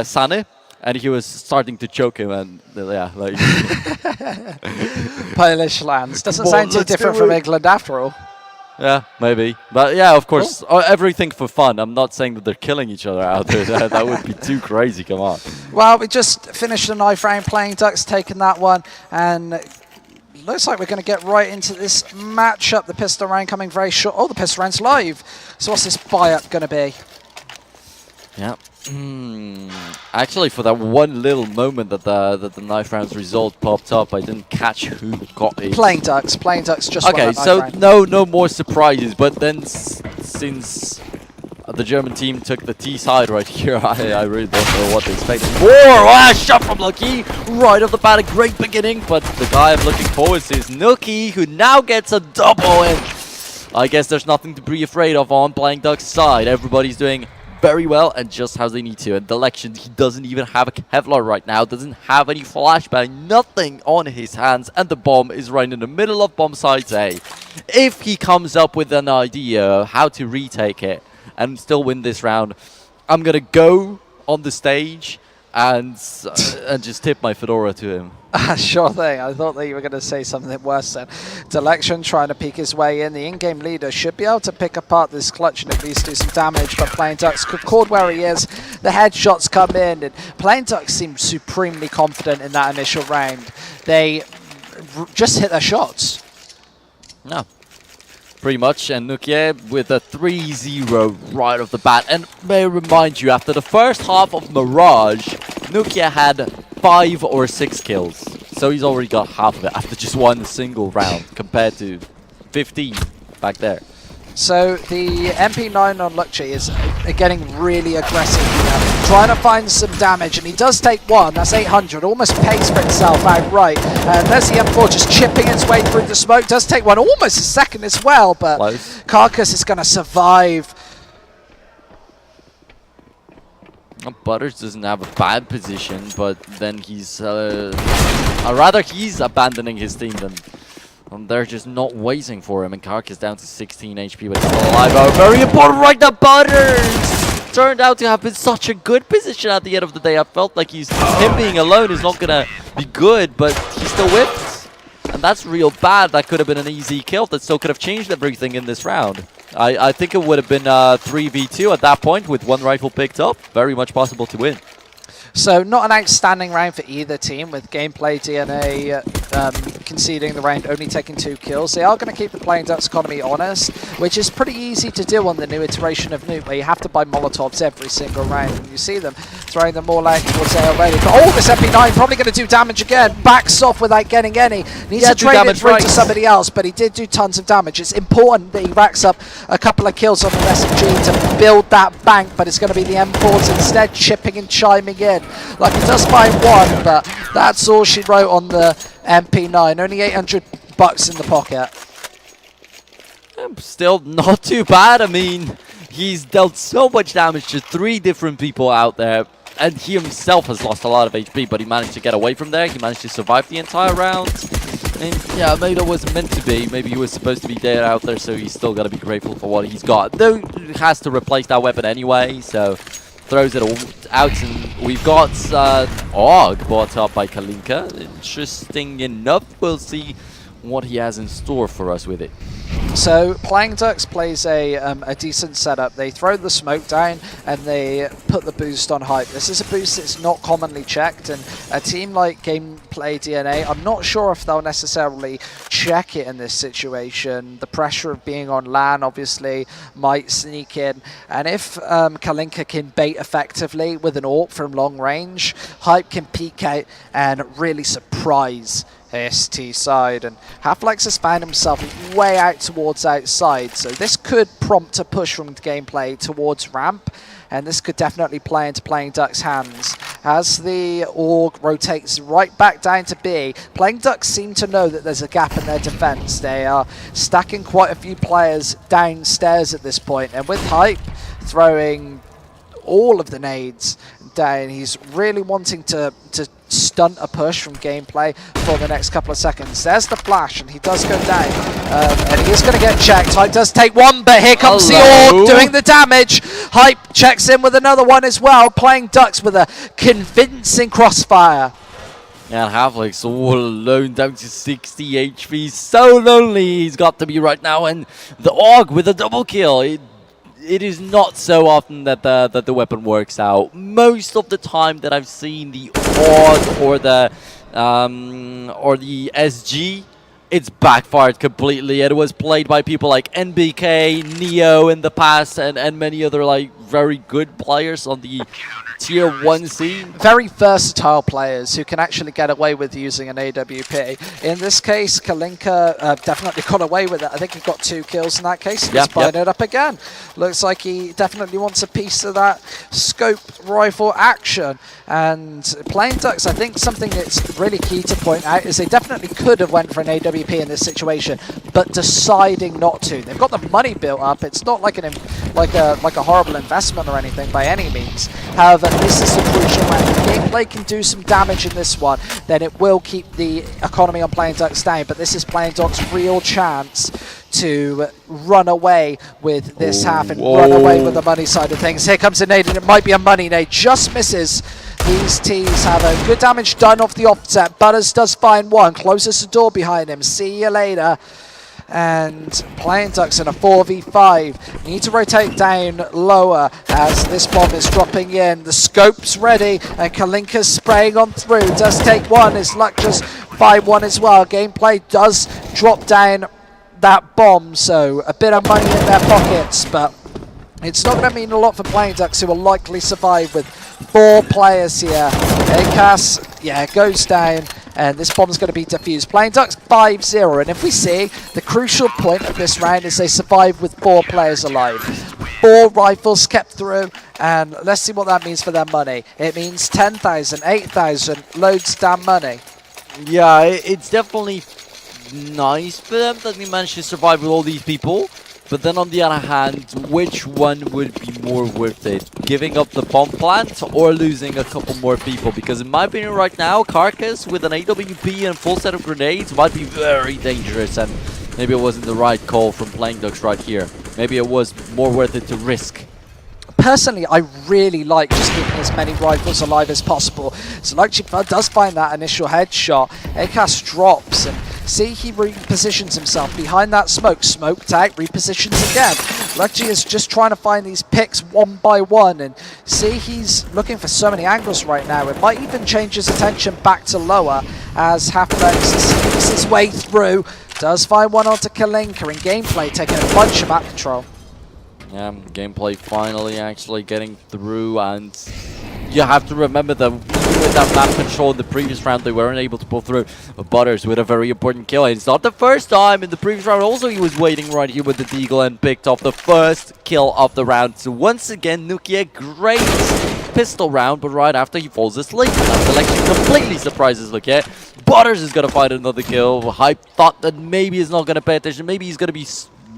Sane, and he was starting to choke him, and yeah, like... Polish lands. Doesn't sound too different from England after all. Yeah, maybe. But yeah, of course, everything for fun. I'm not saying that they're killing each other out there. That would be too crazy, come on. Well, we just finished the knife round playing Ducks, taking that one, and looks like we're going to get right into this matchup. The pistol round coming very short. Oh, the pistol round's live. So what's this buy-up going to be? Yeah. Actually, for that one little moment that the knife round's result popped up, I didn't catch who got it. Playing Ducks just won okay. that So knife round. no more surprises. But then since the German team took the T side right here, I really don't know what to expect. More shot from Lucky right off the bat, a great beginning. But the guy I'm looking forward to is Nuki, who now gets a double. And I guess there's nothing to be afraid of on Playing Duck's side. Everybody's doing very well and just how they need to. And Delection, he doesn't even have a Kevlar right now, doesn't have any flashbang, nothing on his hands, and the bomb is right in the middle of bomb site A. If he comes up with an idea how to retake it and still win this round, I'm gonna go on the stage and just tip my fedora to him. Sure thing. I thought that you were going to say something worse then. Delection trying to peek his way in. The in-game leader should be able to pick apart this clutch and at least do some damage, but Playing Ducks caught where he is. The headshots come in, and Playing Ducks seem supremely confident in that initial round. They just hit their shots. No. Pretty much, and Nukie with a 3-0 right off the bat. And may I remind you, after the first half of Mirage, Nukie had 5 or 6 kills. So he's already got half of it after just one single round, compared to 15 back there. So the MP9 on Luckchi is getting really aggressive here, trying to find some damage, and he does take one. That's 800, almost pays for itself outright. And there's the M4 just chipping its way through the smoke. Does take one, almost a second as well, but Close. Carcass is going to survive. Butters doesn't have a bad position, but then he's rather he's abandoning his team than they're just not waiting for him. And Kark is down to 16 HP, but he's still alive. Oh, very important right now. Butters turned out to have been such a good position at the end of the day. I felt like him being alone is not gonna be good, but he still whipped, and that's real bad. That could have been an easy kill. That still could have changed everything in this round. I think it would have been 3v2 at that point with one rifle picked up. Very much possible to win. So not an outstanding round for either team, with GameplayDNA conceding the round, only taking 2 kills. They are going to keep the Playing Ducks economy honest, which is pretty easy to do on the new iteration of Nuke, where you have to buy Molotovs every single round. And you see them throwing them all out towards A already. But oh, this MP9 probably going to do damage again. Backs off without getting any. Needs to trade it through to somebody else, but he did do tons of damage. It's important that he racks up a couple of kills on the SMG to build that bank, but it's going to be the M4s instead chipping and chiming in. Like, he does find one, but that's all she wrote on the MP9. Only $800 in the pocket. Still not too bad. I mean, he's dealt so much damage to 3 different people out there, and he himself has lost a lot of HP, but he managed to get away from there. He managed to survive the entire round. And yeah, maybe that wasn't meant to be. Maybe he was supposed to be dead out there, so he's still got to be grateful for what he's got. Though he has to replace that weapon anyway, so throws it all out, and we've got Og bought up by Kalinka. Interesting enough. We'll see what he has in store for us with it. So Playing Ducks plays a decent setup. They throw the smoke down and they put the boost on Hype. This is a boost that's not commonly checked, and a team like GameplayDNA, I'm not sure if they'll necessarily check it in this situation. The pressure of being on LAN obviously might sneak in, and if Kalinka can bait effectively with an AWP from long range, Hype can peek out and really surprise ST side, and Half-Lex has found himself way out towards outside, so this could prompt a push from gameplay towards ramp, and this could definitely play into Playing Ducks' hands. As the AUG rotates right back down to B, Playing Ducks seem to know that there's a gap in their defense. They are stacking quite a few players downstairs at this point, and with Hype throwing all of the nades down, he's really wanting to stunt a push from gameplay for the next couple of seconds. There's the flash, and he does go down, and he is going to get checked. Hype does take one, but here comes the AUG doing the damage. Hype checks in with another one as well, Playing Ducks with a convincing crossfire. And Half-Lex all alone down to 60 HP. So lonely he's got to be right now, and the AUG with a double kill. It is not so often that the weapon works out. Most of the time that I've seen the AUG or the SG, it's backfired completely. It was played by people like NBK, Neo in the past, and many other like very good players on the Tier 1 scene. Very versatile players who can actually get away with using an AWP. In this case, Kalinka definitely got away with it. I think he got 2 kills in that case. He's buying it up again. Looks like he definitely wants a piece of that scope rifle action. And Playing Ducks, I think something that's really key to point out is they definitely could have went for an AWP in this situation, but deciding not to. They've got the money built up. It's not like a horrible investment or anything by any means. However, this is the crucial round. If gameplay can do some damage in this one, then it will keep the economy on Playing Ducks down, but this is Playing Ducks' real chance to run away with this half and run away with the money side of things. Here comes a nade, and it might be a money nade. Just misses. These T's have a good damage done off the offset. Butters does find one, closes the door behind him. See you later. And Playing Ducks in a 4v5. Need to rotate down lower as this bomb is dropping in. The scope's ready, and Kalinka's spraying on through. Does take one. His luck just find one as well. Gameplay does drop down that bomb, so a bit of money in their pockets, but it's not going to mean a lot for Playing Ducks, who will likely survive with 4 players here. Acas, yeah, goes down, and this bomb's going to be defused. Playing Ducks 5-0, and if we see, the crucial point of this round is they survive with 4 players alive. 4 rifles kept through, and let's see what that means for their money. It means 10,000, 8,000, loads damn money. Yeah, it's definitely nice for them that they managed to survive with all these people. But then on the other hand, which one would be more worth it? Giving up the bomb plant or losing a couple more people? Because in my opinion right now, Carcass with an AWP and full set of grenades might be very dangerous, and maybe it wasn't the right call from Playing Ducks right here. Maybe it was more worth it to risk. Personally, I really like just keeping as many rifles alive as possible. So Luxy does find that initial headshot. Acast drops, and see, he repositions himself behind that smoke. Smoked out, repositions again. Luxy is just trying to find these picks one by one, and see, he's looking for so many angles right now. It might even change his attention back to lower as Halflex sneaks his way through. Does find one onto Kalinka, and Gameplay taking a bunch of map control. Yeah, Gameplay finally actually getting through, and you have to remember that even with that map control in the previous round, they weren't able to pull through. Butters with a very important kill, and it's not the first time. In the previous round also, he was waiting right here with the Deagle and picked off the first kill of the round. So once again, Nuki, a great pistol round, but right after he falls asleep. That selection completely surprises Nuki. Butters is going to find another kill. Hype thought that maybe he's not going to pay attention. Maybe he's going to be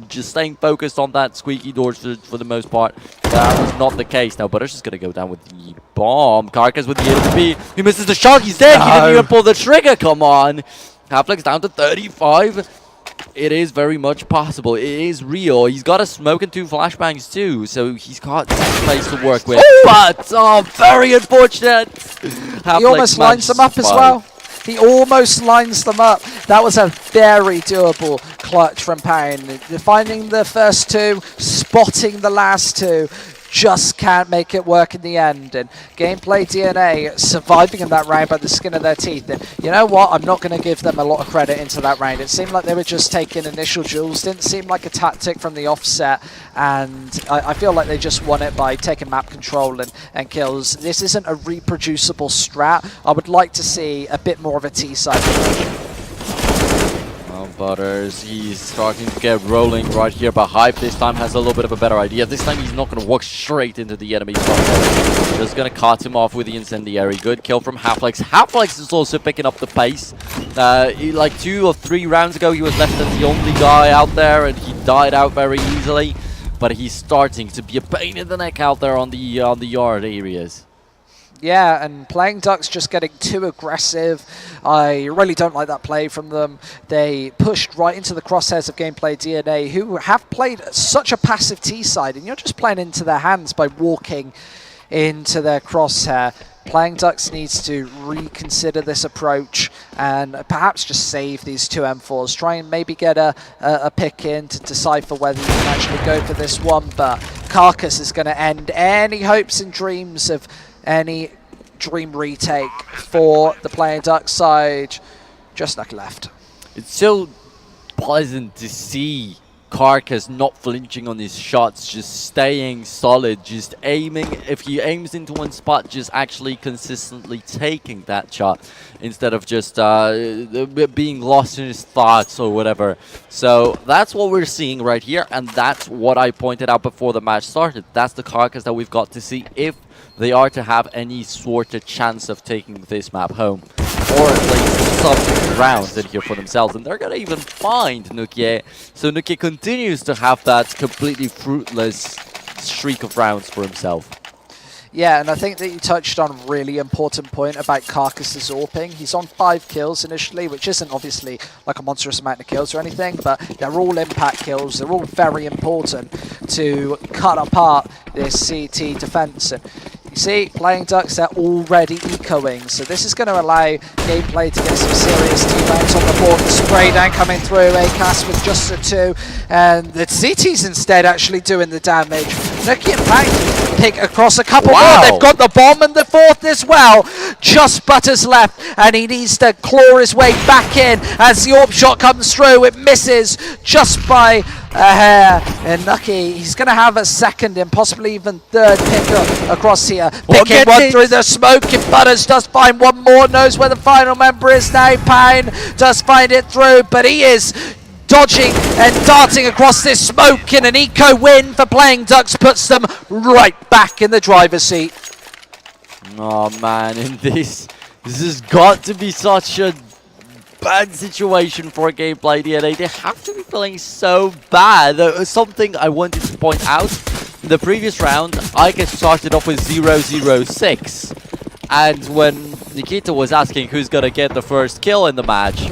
just staying focused on that squeaky door for the most part. That was not the case. Now Butters is going to go down with the bomb. Carcass with the AWP. He misses the shot. He's dead. He didn't even pull the trigger. Come on. Halflex down to 35. It is very much possible. It is real. He's got a smoke and 2 flashbangs too, so he's got some place to work with. Ooh! But, oh, very unfortunate. He almost lines them up as well. He almost lines them up. That was a very doable clutch from Pound. Finding the first 2, spotting the last 2, just can't make it work in the end. And GameplayDNA surviving in that round by the skin of their teeth. And you know what? I'm not going to give them a lot of credit into that round. It seemed like they were just taking initial duels. Didn't seem like a tactic from the offset. And I feel like they just won it by taking map control and kills. This isn't a reproducible strat. I would like to see a bit more of a T-side. Butters, he's starting to get rolling right here, but Hype this time has a little bit of a better idea. This time he's not going to walk straight into the enemy. Just going to cut him off with the incendiary. Good kill from Halflex. Halflex is also picking up the pace. Like 2 or 3 rounds ago, he was left as the only guy out there, and he died out very easily. But he's starting to be a pain in the neck out there on the yard areas. Yeah, and Playing Ducks just getting too aggressive. I really don't like that play from them. They pushed right into the crosshairs of GameplayDNA, who have played such a passive T-side, and you're just playing into their hands by walking into their crosshair. Playing Ducks needs to reconsider this approach and perhaps just save these 2 M4s. Try and maybe get a pick in to decipher whether you can actually go for this one, but Carcass is going to end any hopes and dreams of any dream retake for the Playing Ducks side. Just like left. It's so pleasant to see Carcass not flinching on his shots, just staying solid, just aiming. If he aims into one spot, just actually consistently taking that shot instead of just being lost in his thoughts or whatever. So that's what we're seeing right here, and that's what I pointed out before the match started. That's the Carcass that we've got to see if they are to have any sort of chance of taking this map home, or at least some rounds in here for themselves. And they're going to even find Nuki. So Nuki continues to have that completely fruitless streak of rounds for himself. Yeah, and I think that you touched on a really important point about Carcass's AWPing. He's on 5 kills initially, which isn't obviously like a monstrous amount of kills or anything, but they're all impact kills. They're all very important to cut apart this CT defense. And you see, Playing Ducks, they're already ecoing, so this is going to allow Gameplay to get some serious teammates on the board. The spray down coming through, Acast with just a 2, and the CT's instead actually doing the damage. Nuki and Pound pick across a couple more. They've got the bomb and the 4th as well. Just Butters left, and he needs to claw his way back in as the AWP shot comes through. It misses just by And Nucky, he's going to have a second and possibly even third pick across here. Picking one through the smoke. If Butters does find one more, knows where the final member is now. Pine does find it through, but he is dodging and darting across this smoke, and an eco win for Playing Ducks puts them right back in the driver's seat. Oh man, in this has got to be such a bad situation for GameplayDNA. They have to be playing so bad. Something I wanted to point out, in the previous round, Ika started off with 0-0-6. And when Nikita was asking who's going to get the first kill in the match,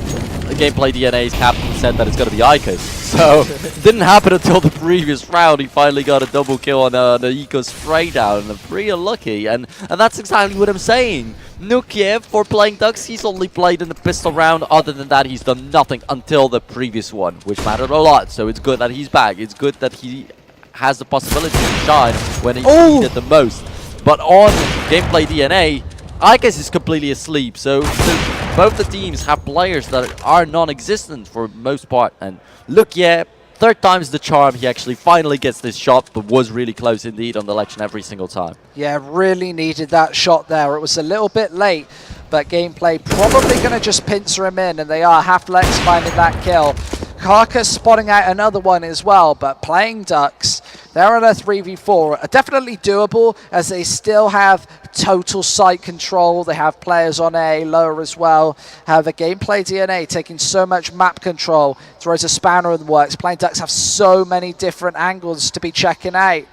GameplayDNA's captain said that it's going to be Ika. So, it didn't happen until the previous round. He finally got a double kill on the Eco spray down. Pretty unlucky. And that's exactly what I'm saying. Nukiev, for Playing Ducks, he's only played in the pistol round. Other than that, he's done nothing until the previous one, which mattered a lot. So, it's good that he's back. It's good that he has the possibility to shine when he's needed the most. But on GameplayDNA, Icus is completely asleep, so both the teams have players that are non-existent for most part. And look, yeah, third time's the charm. He actually finally gets this shot, but was really close indeed on the election every single time. Yeah, really needed that shot there. It was a little bit late, but Gameplay probably going to just pincer him in, and they are. Half-Lex finding that kill. Carcass spotting out another one as well, but Playing Ducks, they're on a 3v4. Definitely doable, as they still have total site control. They have players on A, lower as well. However, GameplayDNA taking so much map control, throws a spanner in the works. Playing Ducks have so many different angles to be checking out.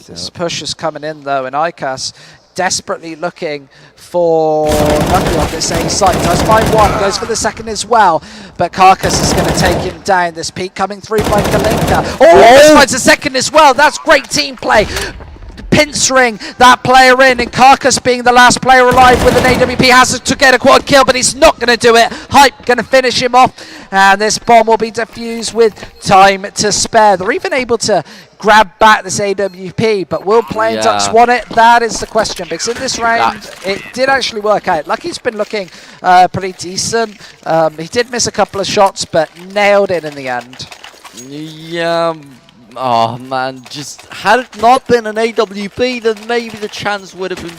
This push is coming in though, and ICAS desperately looking for Lucky on this A site. Does find one, goes for the second as well, but Carcass is going to take him down. This peak coming through by Kalinka. Oh, finds a second as well. That's great team play. Pincering that player in, and Carcass being the last player alive with an AWP has to get a quad kill, but he's not going to do it. Hype going to finish him off, and this bomb will be defused with time to spare. They're even able to grab back this AWP, but will Playing Ducks want it? That is the question, because in this round, it did actually work out. Lucky's been looking pretty decent. He did miss a couple of shots, but nailed it in the end. Yeah. Oh man, just had it not been an AWP, then maybe the chance would have been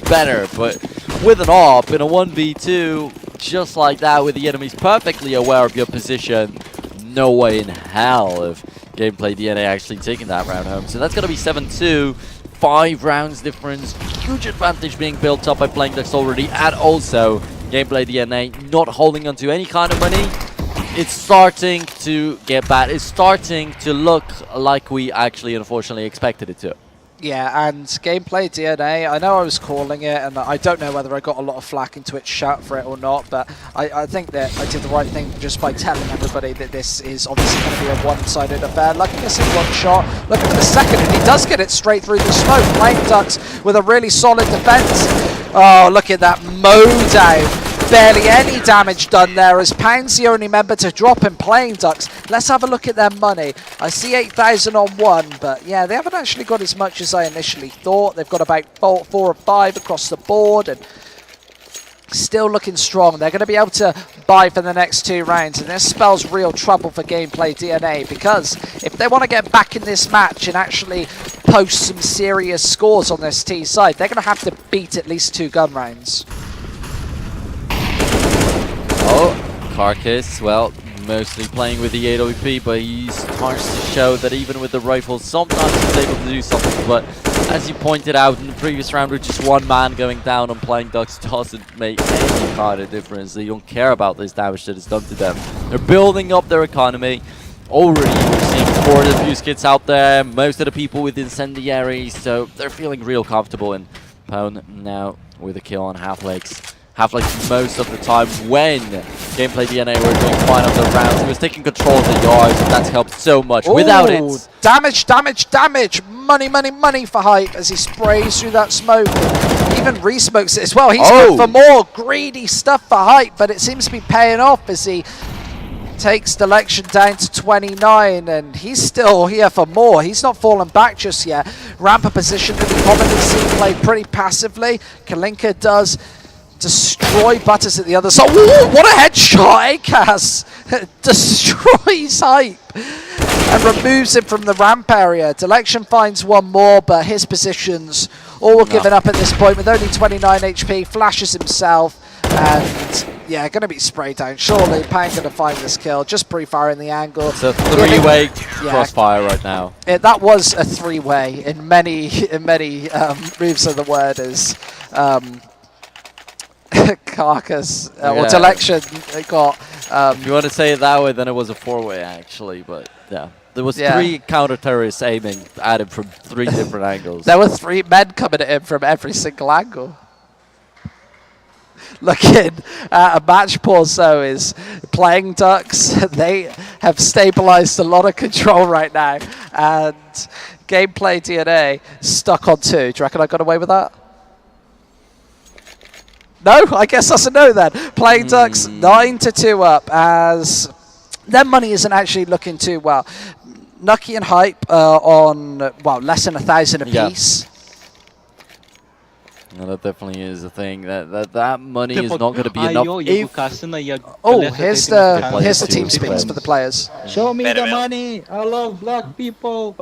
better. But with an AWP in a 1v2, just like that, with the enemies perfectly aware of your position, no way in hell of GameplayDNA actually taking that round home. So that's going to be 7-2, 5 rounds difference, huge advantage being built up by Playing Ducks already, and also GameplayDNA not holding onto any kind of money. It's starting to get bad. It's starting to look like we actually, unfortunately, expected it to. Yeah, and GameplayDNA, I know I was calling it, and I don't know whether I got a lot of flack in Twitch chat for it or not, but I think that I did the right thing just by telling everybody that this is obviously going to be a one-sided affair. Lucky missing one shot, looking for the second, and he does get it straight through the smoke. Playing Ducks with a really solid defense. Oh, look at that mow down. Barely any damage done there, as Pound's the only member to drop in. Playing Ducks, let's have a look at their money. I see 8,000 on one, but yeah, they haven't actually got as much as I initially thought. They've got about 4 or 5 across the board, and still looking strong. They're going to be able to buy for the next 2 rounds, and this spells real trouble for GameplayDNA, because if they want to get back in this match and actually post some serious scores on this T side, they're going to have to beat at least 2 gun rounds. Oh, Carcass, well, mostly playing with the AWP, but he starts to show that even with the rifle, sometimes he's able to do something. But as you pointed out in the previous round, with just one man going down on Playing Ducks doesn't make any kind of difference. They don't care about this damage that is done to them. They're building up their economy. Already we're seeing 4 defuse kits out there, most of the people with incendiaries, so they're feeling real comfortable. And Pone now with a kill on Half-Legs. Half-Legs most of the time when GameplayDNA were doing fine on the rounds. He was taking control of the yards, and that's helped so much. Ooh, without it. Damage, damage, damage. Money, money, money for Hype as he sprays through that smoke. Even re-smokes it as well. He's going for more greedy stuff for Hype, but it seems to be paying off as he takes the election down to 29, and he's still here for more. He's not fallen back just yet. Ramp a position that we commonly see played pretty passively. Kalinka does destroy Butters at the other side. Ooh, what a headshot! Acas destroys Hype and removes him from the ramp area. Delection finds one more, but his positions all given up at this point with only 29 HP. Flashes himself, and yeah, going to be sprayed down. Surely Pang going to find this kill, just pre-firing the angle. It's a three-way crossfire right now. That was a three-way in many moves of the word as Carcass or Delection got. If you want to say it that way, then it was a four-way actually, but yeah. There was three counter-terrorists aiming at him from 3 different angles. There were 3 men coming at him from every single angle. Looking at a match pause, so is Playing Ducks. They have stabilized a lot of control right now, and GameplayDNA stuck on 2. Do you reckon I got away with that? No, I guess that's a no then. Playing Ducks 9-2 up, as their money isn't actually looking too well. Nucky and Hype on, well, less than 1,000 apiece. No, that definitely is a thing. That money is not going to be enough. Here's the team speaks for the players. Show me the money. I love black people.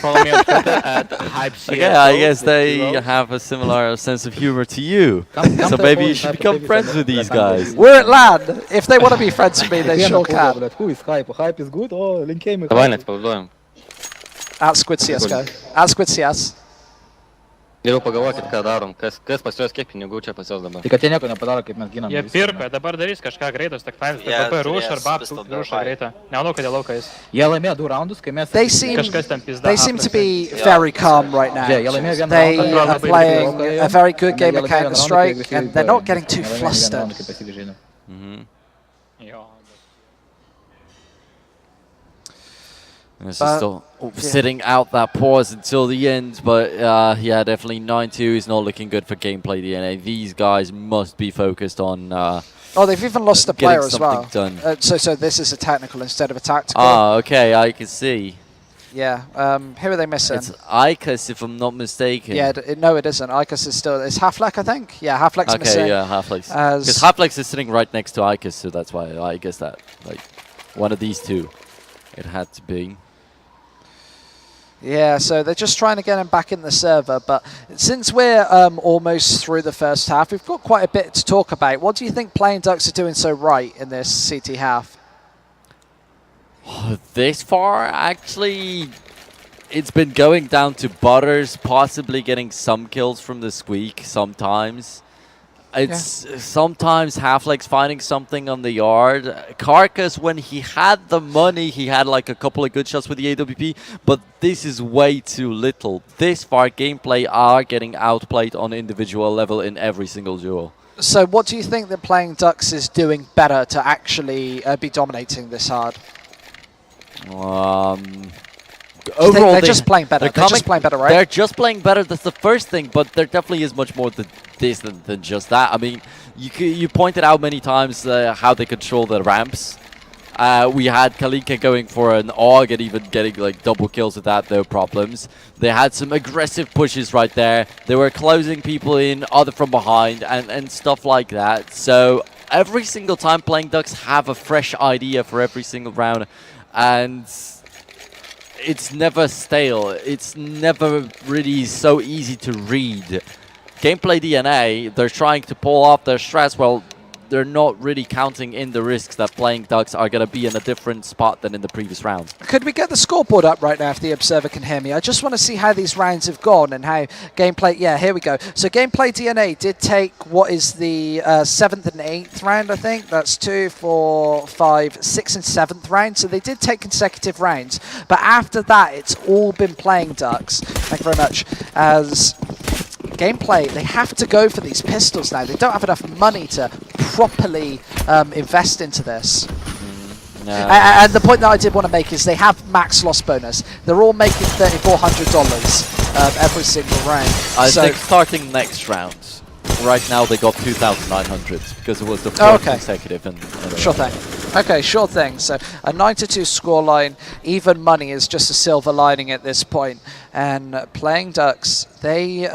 Follow me on Twitter at HypeCSO. Okay, I guess they have a similar sense of humor to you. So maybe you should become friends with these guys. We're at LAN. If they want to be friends with me, they sure can. Who is Hype? Hype is good? Oh, link came. Давай не споузуем. At Squid CS, go. At Squid CS. Geriau pagalvokit, ką darom. Kas pasiūlės kiek pinigų čia pas juos dabar. Tik kad jie nieko nepadaro, kaip mes ginam. Jie pirko, dabar darys kažką greito, stack times, PP rush ar bab rušą greitą. Nemanau, kad jie lauką jis. Jie laimėjo 2 raundus, kai mes... They seem to be very calm right now. They are playing a very good game of Counter-Strike, and they're not getting too flustered. This is still sitting out that pause until the end, but yeah, definitely 9-2 is not looking good for GameplayDNA. These guys must be focused on they've even lost a player as well. Done. So this is a technical instead of a tactical. Ah, okay, I can see. Yeah, who are they missing? It's Icus, if I'm not mistaken. Yeah, no, it isn't. Icus is still... It's Halflek, I think? Yeah, Halflek's missing. Okay, yeah, Halflek. Because Halflek is sitting right next to Icus, so that's why I guess that, like, one of these two it had to be. Yeah, so they're just trying to get him back in the server, but since we're almost through the first half, we've got quite a bit to talk about. What do you think Playing Ducks are doing so right in this CT half? This far, actually, it's been going down to Butters, possibly getting some kills from the Squeak sometimes. It's sometimes Halflek's finding something on the yard. Carcass, when he had the money, he had like a couple of good shots with the AWP, but this is way too little. This far, Gameplay are getting outplayed on individual level in every single duel. So what do you think that Playing Ducks is doing better to actually be dominating this hard? Overall, they're just playing better. They're just playing better, right? They're just playing better. That's the first thing, but there definitely is much more to this than just that. I mean, you pointed out many times how they control the ramps. We had Kalika going for an AUG and even getting like double kills with that, no problems. They had some aggressive pushes right there. They were closing people in, other from behind, and stuff like that. So every single time Playing Ducks have a fresh idea for every single round, and it's never stale. It's never really so easy to read. GameplayDNA, they're trying to pull off their strats. Well, they're not really counting in the risks that Playing Ducks are going to be in a different spot than in the previous round. Could we get the scoreboard up right now if the observer can hear me? I just want to see how these rounds have gone and how Gameplay... Yeah, here we go. So GameplayDNA did take what is the 7th and 8th round, I think. That's 2, 4, 5, 6th and 7th round. So they did take consecutive rounds. But after that, it's all been Playing Ducks. Thank you very much. As... Gameplay, they have to go for these pistols now. They don't have enough money to properly invest into this. No. And the point that I did want to make is they have max loss bonus. They're all making $3,400 every single round. I think starting next round. Right now they got 2,900 because it was the fourth consecutive. Sure thing. Okay, sure thing. So a 9-2 scoreline, even money is just a silver lining at this point. And Playing Ducks, they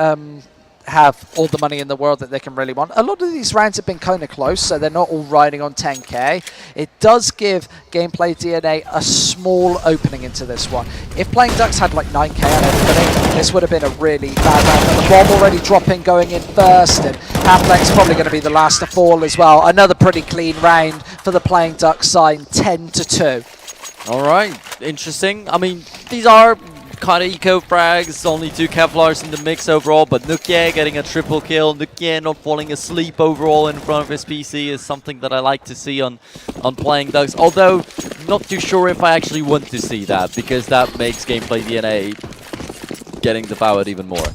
have all the money in the world that they can really want. A lot of these rounds have been kind of close, so they're not all riding on 10k. It does give GameplayDNA a small opening into this one. If Playing Ducks had like 9k on everybody, this would have been a really bad round. But the bomb already dropping, going in first, and Halfleck's probably going to be the last to fall as well. Another pretty clean round for the Playing Ducks side, 10-2. All right, interesting. I mean, these are kind of eco frags, only 2 Kevlars in the mix overall, but Nukie getting a triple kill. Nukie not falling asleep overall in front of his PC is something that I like to see on Playing Ducks. Although, not too sure if I actually want to see that, because that makes GameplayDNA getting devoured even more.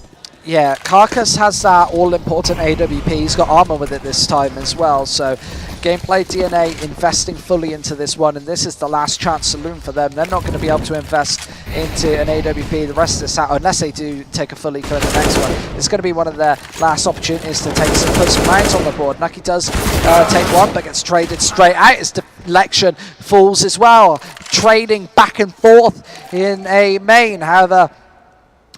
Yeah, Carcass has that all-important AWP. He's got armor with it this time as well, so GameplayDNA investing fully into this one, and this is the last chance saloon for them. They're not going to be able to invest into an AWP the rest of this out, unless they do take a full eco in the next one. It's going to be one of their last opportunities to put some rounds on the board. Nucky does take one, but gets traded straight out. His deflection falls as well. Trading back and forth in a main. However,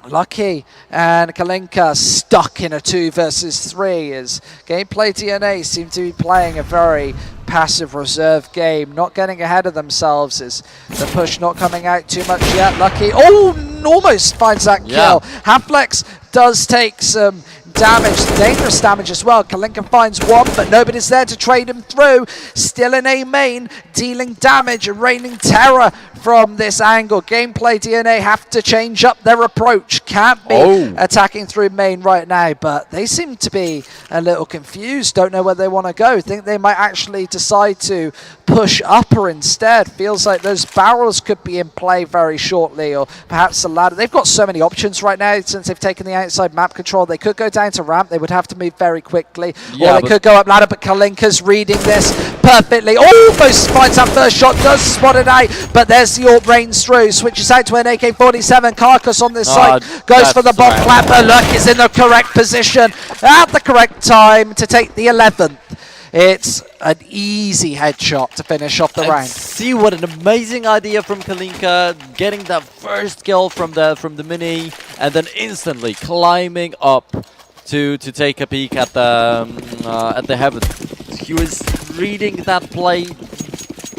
Lucky and Kalinka stuck in a 2 versus 3 as GameplayDNA seem to be playing a very passive reserve game, not getting ahead of themselves. Is the push not coming out too much yet? Lucky, almost finds that kill. Halflex does take some damage, dangerous damage as well. Kalinka finds one, but nobody's there to trade him through. Still in a main, dealing damage and raining terror from this angle. GameplayDNA have to change up their approach. Can't be attacking through main right now, but they seem to be a little confused. Don't know where they want to go. Think they might actually decide to push upper instead. Feels like those barrels could be in play very shortly, or perhaps the ladder. They've got so many options right now since they've taken the outside map control. They could go down to ramp. They would have to move very quickly, or they could go up ladder, but Kalinka's reading this perfectly. Almost finds that first shot, does spot it out, but there's the AWP rains through, switches out to an AK-47. Carcass on this side goes for the bomb clapper. Luck is in the correct position at the correct time to take the 11th. It's an easy headshot to finish off the round. See what an amazing idea from Kalinka, getting that first kill from the mini, and then instantly climbing up to take a peek at the heaven. He was reading that play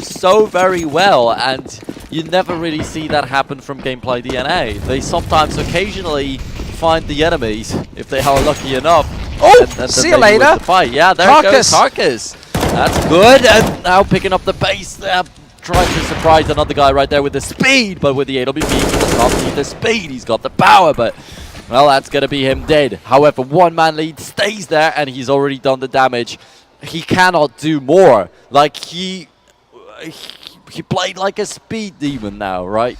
so very well, and you never really see that happen from GameplayDNA. They sometimes occasionally find the enemies if they are lucky enough. And see you later. Yeah, there goes Carcass. That's good, and now picking up the pace. Trying to surprise another guy right there with the speed, but with the AWP, he does not need the speed. He's got the power, but well, that's gonna be him dead. However, one-man lead stays there, and he's already done the damage. He cannot do more. Like he played like a speed demon now, right?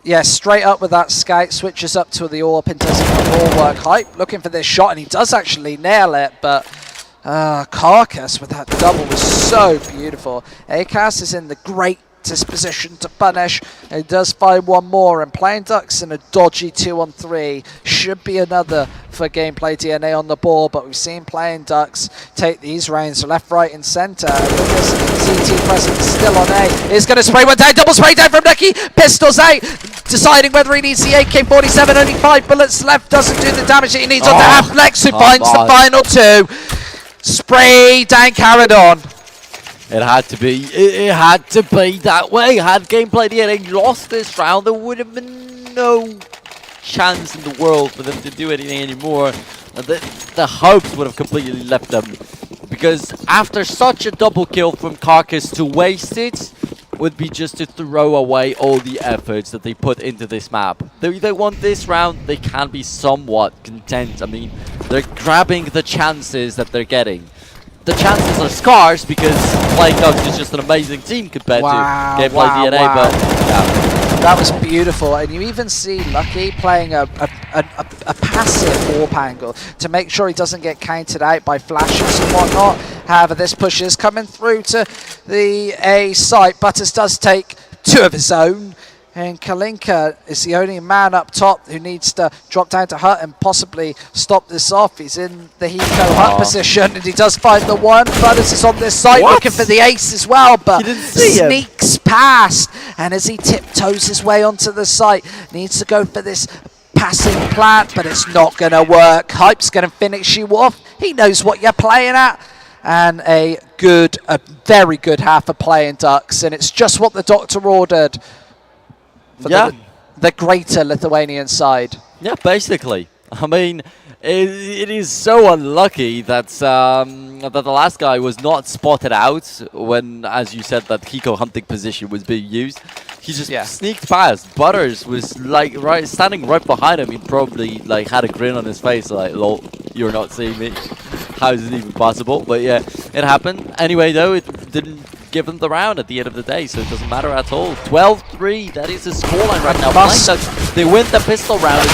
Yeah, straight up with that scout, switches up to the AWP and does some more work. Hype looking for this shot, and he does actually nail it, but Carcass with that double was so beautiful. Acas is in the greatest position to punish. He does find one more, and Playing Ducks in a dodgy 2-on-3. Should be another for GameplayDNA on the ball, but we've seen Playing Ducks take these rounds left, right, and centre. Lucas CT presence still on A. Is going to spray one down, double spray down from Nucky. Pistols out, deciding whether he needs the AK-47. Only 5 bullets left, doesn't do the damage that he needs onto Halflex, who finds the final 2. Spray down, carried on. It had to be. It had to be that way. Had GameplayDNA lost this round, there would have been no chance in the world for them to do anything anymore. The hopes would have completely left them, because after such a double kill from Carcass, to waste it would be just to throw away all the efforts that they put into this map. They want this round, they can be somewhat content. I mean, they're grabbing the chances that they're getting. The chances are scarce because Playing Ducks is just an amazing team compared to GameplayDNA, but yeah. That was beautiful, and you even see Lucky playing a passive AWP angle to make sure he doesn't get counted out by flashes and whatnot. However, this push is coming through to the A site. Butters does take 2 of his own, and Kalinka is the only man up top who needs to drop down to hut and possibly stop this off. He's in the Hiko hut position, and he does find the one. Butters is on this side looking for the ace as well, but sneaks past. And as he tiptoes his way onto the site, needs to go for this passing plant, but it's not going to work. Hype's going to finish you off. He knows what you're playing at. And a very good half of playing Ducks, and it's just what the doctor ordered for the greater Lithuanian side. Yeah, basically. I mean, it is so unlucky that that the last guy was not spotted out when, as you said, that Hiko hunting position was being used. He just sneaked past. Butters was like standing right behind him. He probably like had a grin on his face, like, "Lol, you're not seeing me. How is it even possible?" But yeah, it happened. Anyway, though, it didn't give them the round at the end of the day, so it doesn't matter at all. 12-3, that is the scoreline right now. They win the pistol round,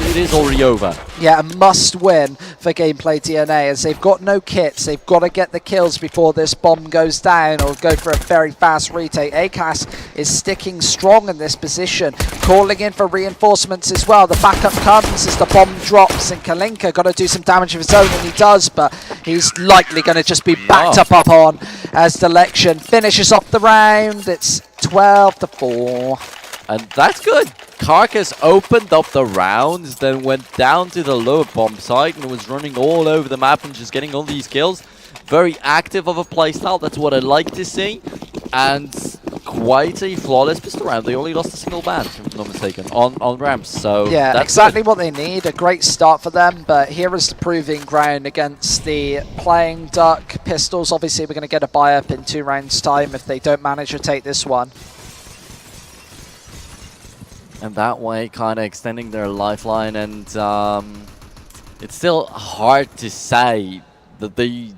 it is already over. Yeah, a must win for Gameplay DNA, as they've got no kits. They've got to get the kills before this bomb goes down or go for a very fast retake. ACAS is sticking strong in this position, calling in for reinforcements as well. The backup comes as the bomb drops, and Kalinka got to do some damage of his own, and he does, but he's likely going to just be backed up on as Delection finishes off the round. It's 12-4. And that's good. Carcass opened up the rounds, then went down to the lower bomb site and was running all over the map and just getting all these kills. Very active of a playstyle. That's what I like to see. And quite a flawless pistol round. They only lost a single man, if I'm not mistaken, on ramps. So yeah, that's exactly good. what they need. A great start for them, but here is the proving ground against the playing Duck Pistols. Obviously, we're going to get a buy-up in 2 rounds' time if they don't manage to take this one. And that way, kind of extending their lifeline. And it's still hard to say that they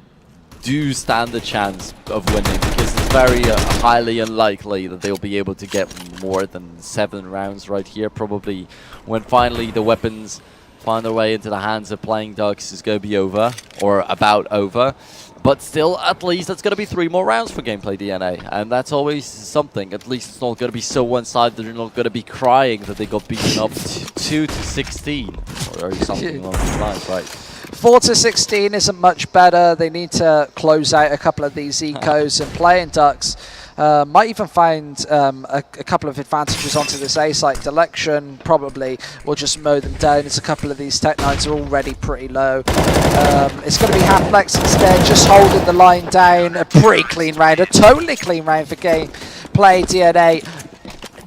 do stand a chance of winning, because it's very highly unlikely that they'll be able to get more than 7 rounds right here. Probably when finally the weapons find their way into the hands of playing Ducks is going to be over, or about over. But still, at least it's going to be 3 more rounds for Gameplay DNA, and that's always something. At least it's not going to be so one-sided. They're not going to be crying that they got beaten up 2-16 or something along those lines, right? 4-16 isn't much better. They need to close out a couple of these ecos, and playing Ducks might even find a couple of advantages onto this A site. Delection probably will just mow them down, as a couple of these Tech 9s are already pretty low. It's going to be Halflex instead, just holding the line down. A pretty clean round, a totally clean round for Gameplay DNA.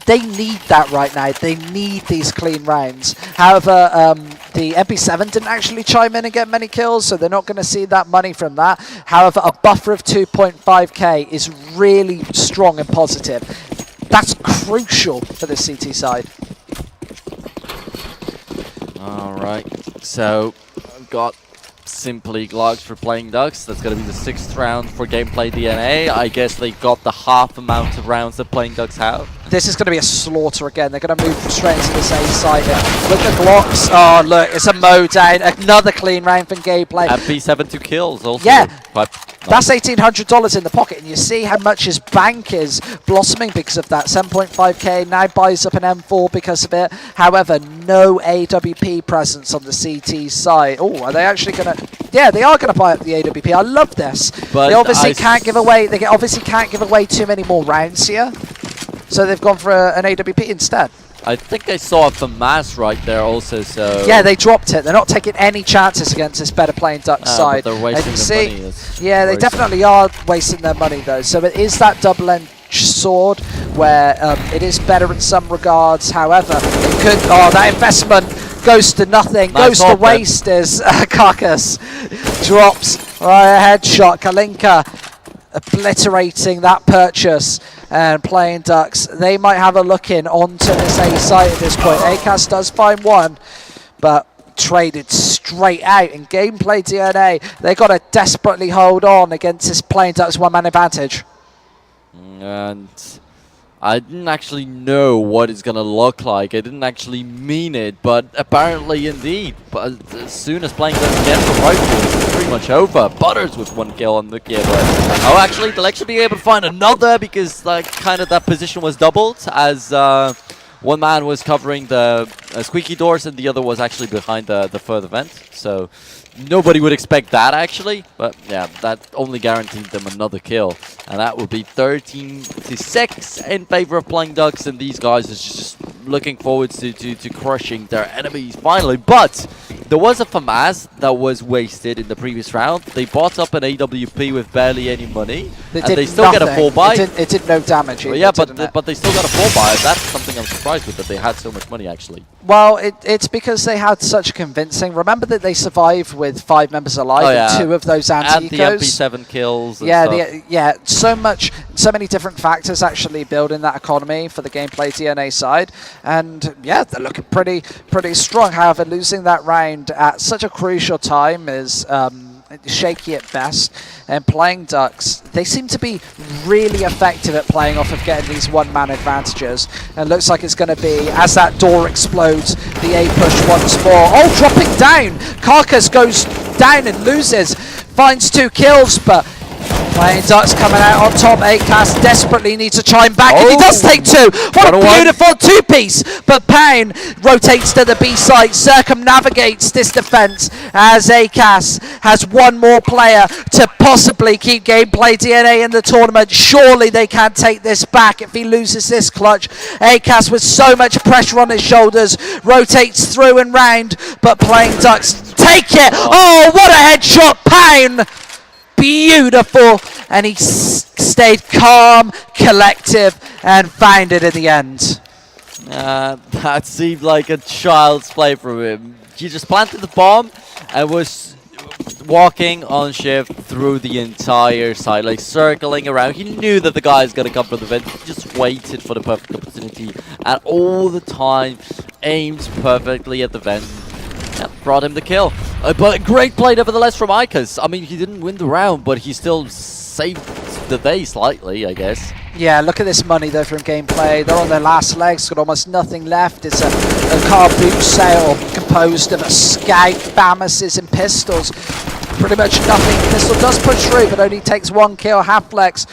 They need that right now. They need these clean rounds. However, the MP7 didn't actually chime in and get many kills, so they're not going to see that money from that. However, a buffer of 2.5k is really strong and positive. That's crucial for the CT side. All right, so I've got simply logs for playing Ducks. That's going to be the 6th round for Gameplay DNA. I guess they got the half amount of rounds that playing Ducks have. This is going to be a slaughter again. They're going to move straight into this A side. Look at the Glocks. Oh, look, it's a mow down. Another clean round from Gameplay. And P7 2 kills also. Yeah, but that's $1,800 in the pocket, and you see how much his bank is blossoming because of that. 7.5k, now buys up an M4 because of it. However, no AWP presence on the CT side. Oh, are they actually going to... Yeah, they are going to buy up the AWP. I love this. But they obviously can't give away... They obviously can't give away too many more rounds here. So they've gone for an AWP instead. I think I saw a FAMAS right there also, so... Yeah, they dropped it. They're not taking any chances against this better playing Duck side. But they're wasting their money. Yeah, they definitely are wasting their money, though. So it is that double-edged sword where it is better in some regards. However, it could... Oh, that investment goes to nothing, goes to waste as Carcass drops right a headshot. Kalinka obliterating that purchase, and playing Ducks, they might have a look in onto this A site at this point. ACAS does find one, but traded straight out. In Gameplay DNA, they got to desperately hold on against this playing Ducks 1-man advantage. And I didn't actually know what it's going to look like. I didn't actually mean it, but apparently indeed. But as soon as playing Ducks gets the rifle, it's pretty much over. Butters with 1 kill on the kid. Oh, actually, they'll actually be able to find another, because like kind of that position was doubled, as one man was covering the squeaky doors and the other was actually behind the further vent. So nobody would expect that, actually, but yeah, that only guaranteed them another kill, and that would be 13-6 in favor of playing Ducks. And these guys is just looking forward to crushing their enemies finally. But there was a FAMAS that was wasted in the previous round. They bought up an AWP with barely any money, and they still get a 4-buy. It did no damage either, Yeah, didn't it? but they still got a 4-buy. That's something I'm surprised with, that they had so much money actually. Well, it's because they had such convincing. Remember that they survived with 5 members alive and 2 of those and anti-ecos. the MP7 kills. And Yeah, so many different factors actually building that economy for the gameplay DNA side, and yeah, they're looking pretty strong. However, losing that round at such a crucial time is shaky at best. And playing Ducks, they seem to be really effective at playing off of getting these one-man advantages. And looks like it's going to be, as that door explodes, the A push once more. Oh, dropping down! Carcass goes down and loses, finds 2 kills, but playing Ducks coming out on top. A-Class desperately needs to chime back, and he does take 2. What a beautiful 2-piece! But Pound rotates to the B site, circumnavigates this defense as A-Class has one more player to possibly keep gameplay DNA in the tournament. Surely they can take this back if he loses this clutch. A-Class with so much pressure on his shoulders rotates through and round, but playing Ducks take it. Oh, what a headshot! Pound! Beautiful, and he stayed calm, collective, and found it in the end. That seemed like a child's play from him. He just planted the bomb and was walking on shift through the entire site, like circling around. He knew that the guy's gonna come from the vent. He just waited for the perfect opportunity, and all the time aimed perfectly at the vent. That brought him the kill. But great play nevertheless from Ikas. I mean, he didn't win the round, but he still saved the day slightly, I guess. Yeah, look at this money though from gameplay. They're on their last legs, got almost nothing left. It's a car boot sale composed of a Scout, Bamuses and pistols. Pretty much nothing. Pistol does push through, but only takes 1 kill. Half-flex.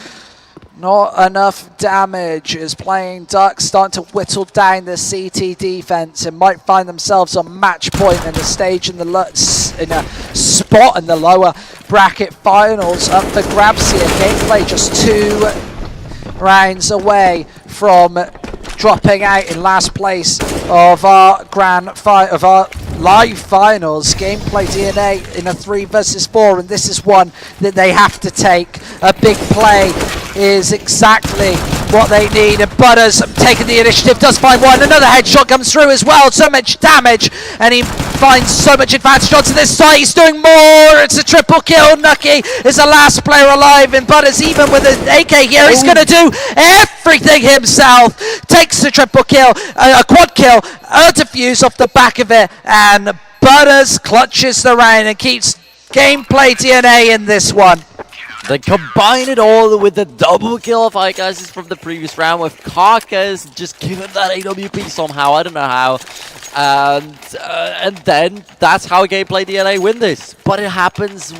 Not enough damage. Is playing Ducks starting to whittle down the CT defense and might find themselves on match point in a stage in a spot in the lower bracket finals. Up for grabs here. Gameplay just 2 rounds away from dropping out in last place of our live finals. Gameplay DNA in a 3 versus 4, and this is one that they have to take. A big play is exactly what they need, and Butters taking the initiative, does find one. Another headshot comes through as well, so much damage, and he finds so much advantage onto this side. He's doing more. It's a triple kill. Nucky is the last player alive, and Butters, even with an AK here, he's going to do everything himself. Takes the triple kill, a quad kill, a defuse off the back of it, and Butters clutches the round and keeps gameplay DNA in this one. They combine it all with the double kill of Ikas from the previous round, with Carcass just giving that AWP somehow. I don't know how. And then that's how Gameplay DNA win this. But it happens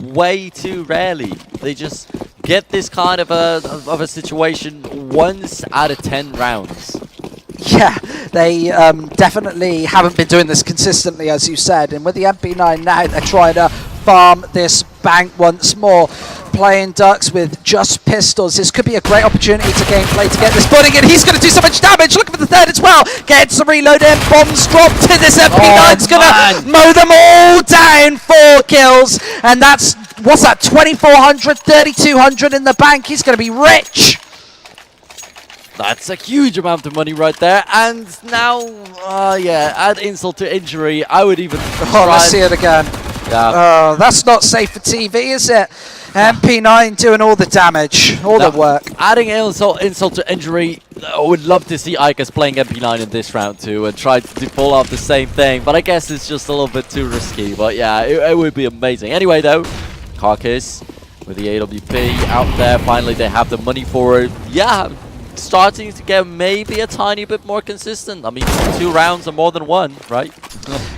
way too rarely. They just get this kind of a situation once out of 10 rounds. Yeah, they definitely haven't been doing this consistently, as you said. And with the MP9 now, they're trying to farm this bank once more. Playing Ducks with just pistols. This could be a great opportunity to gameplay to get this budding, and he's going to do so much damage. Looking for the 3rd as well. Gets the reload in. Bombs dropped. This MP9's going to mow them all down. 4 kills. And that's, what's that, 2,400, 3,200 in the bank. He's going to be rich. That's a huge amount of money right there. And now, yeah, add insult to injury. I would even try. Let's see it again. Yeah. Oh, that's not safe for TV, is it? MP9 doing all the damage, all the work. Adding insult to injury, I would love to see Ikas playing MP9 in this round too and try to pull off the same thing, but I guess it's just a little bit too risky. But yeah, it would be amazing. Anyway though, Carcass with the AWP out there, finally they have the money for it. Yeah, starting to get maybe a tiny bit more consistent. I mean, 2 rounds are more than 1, right?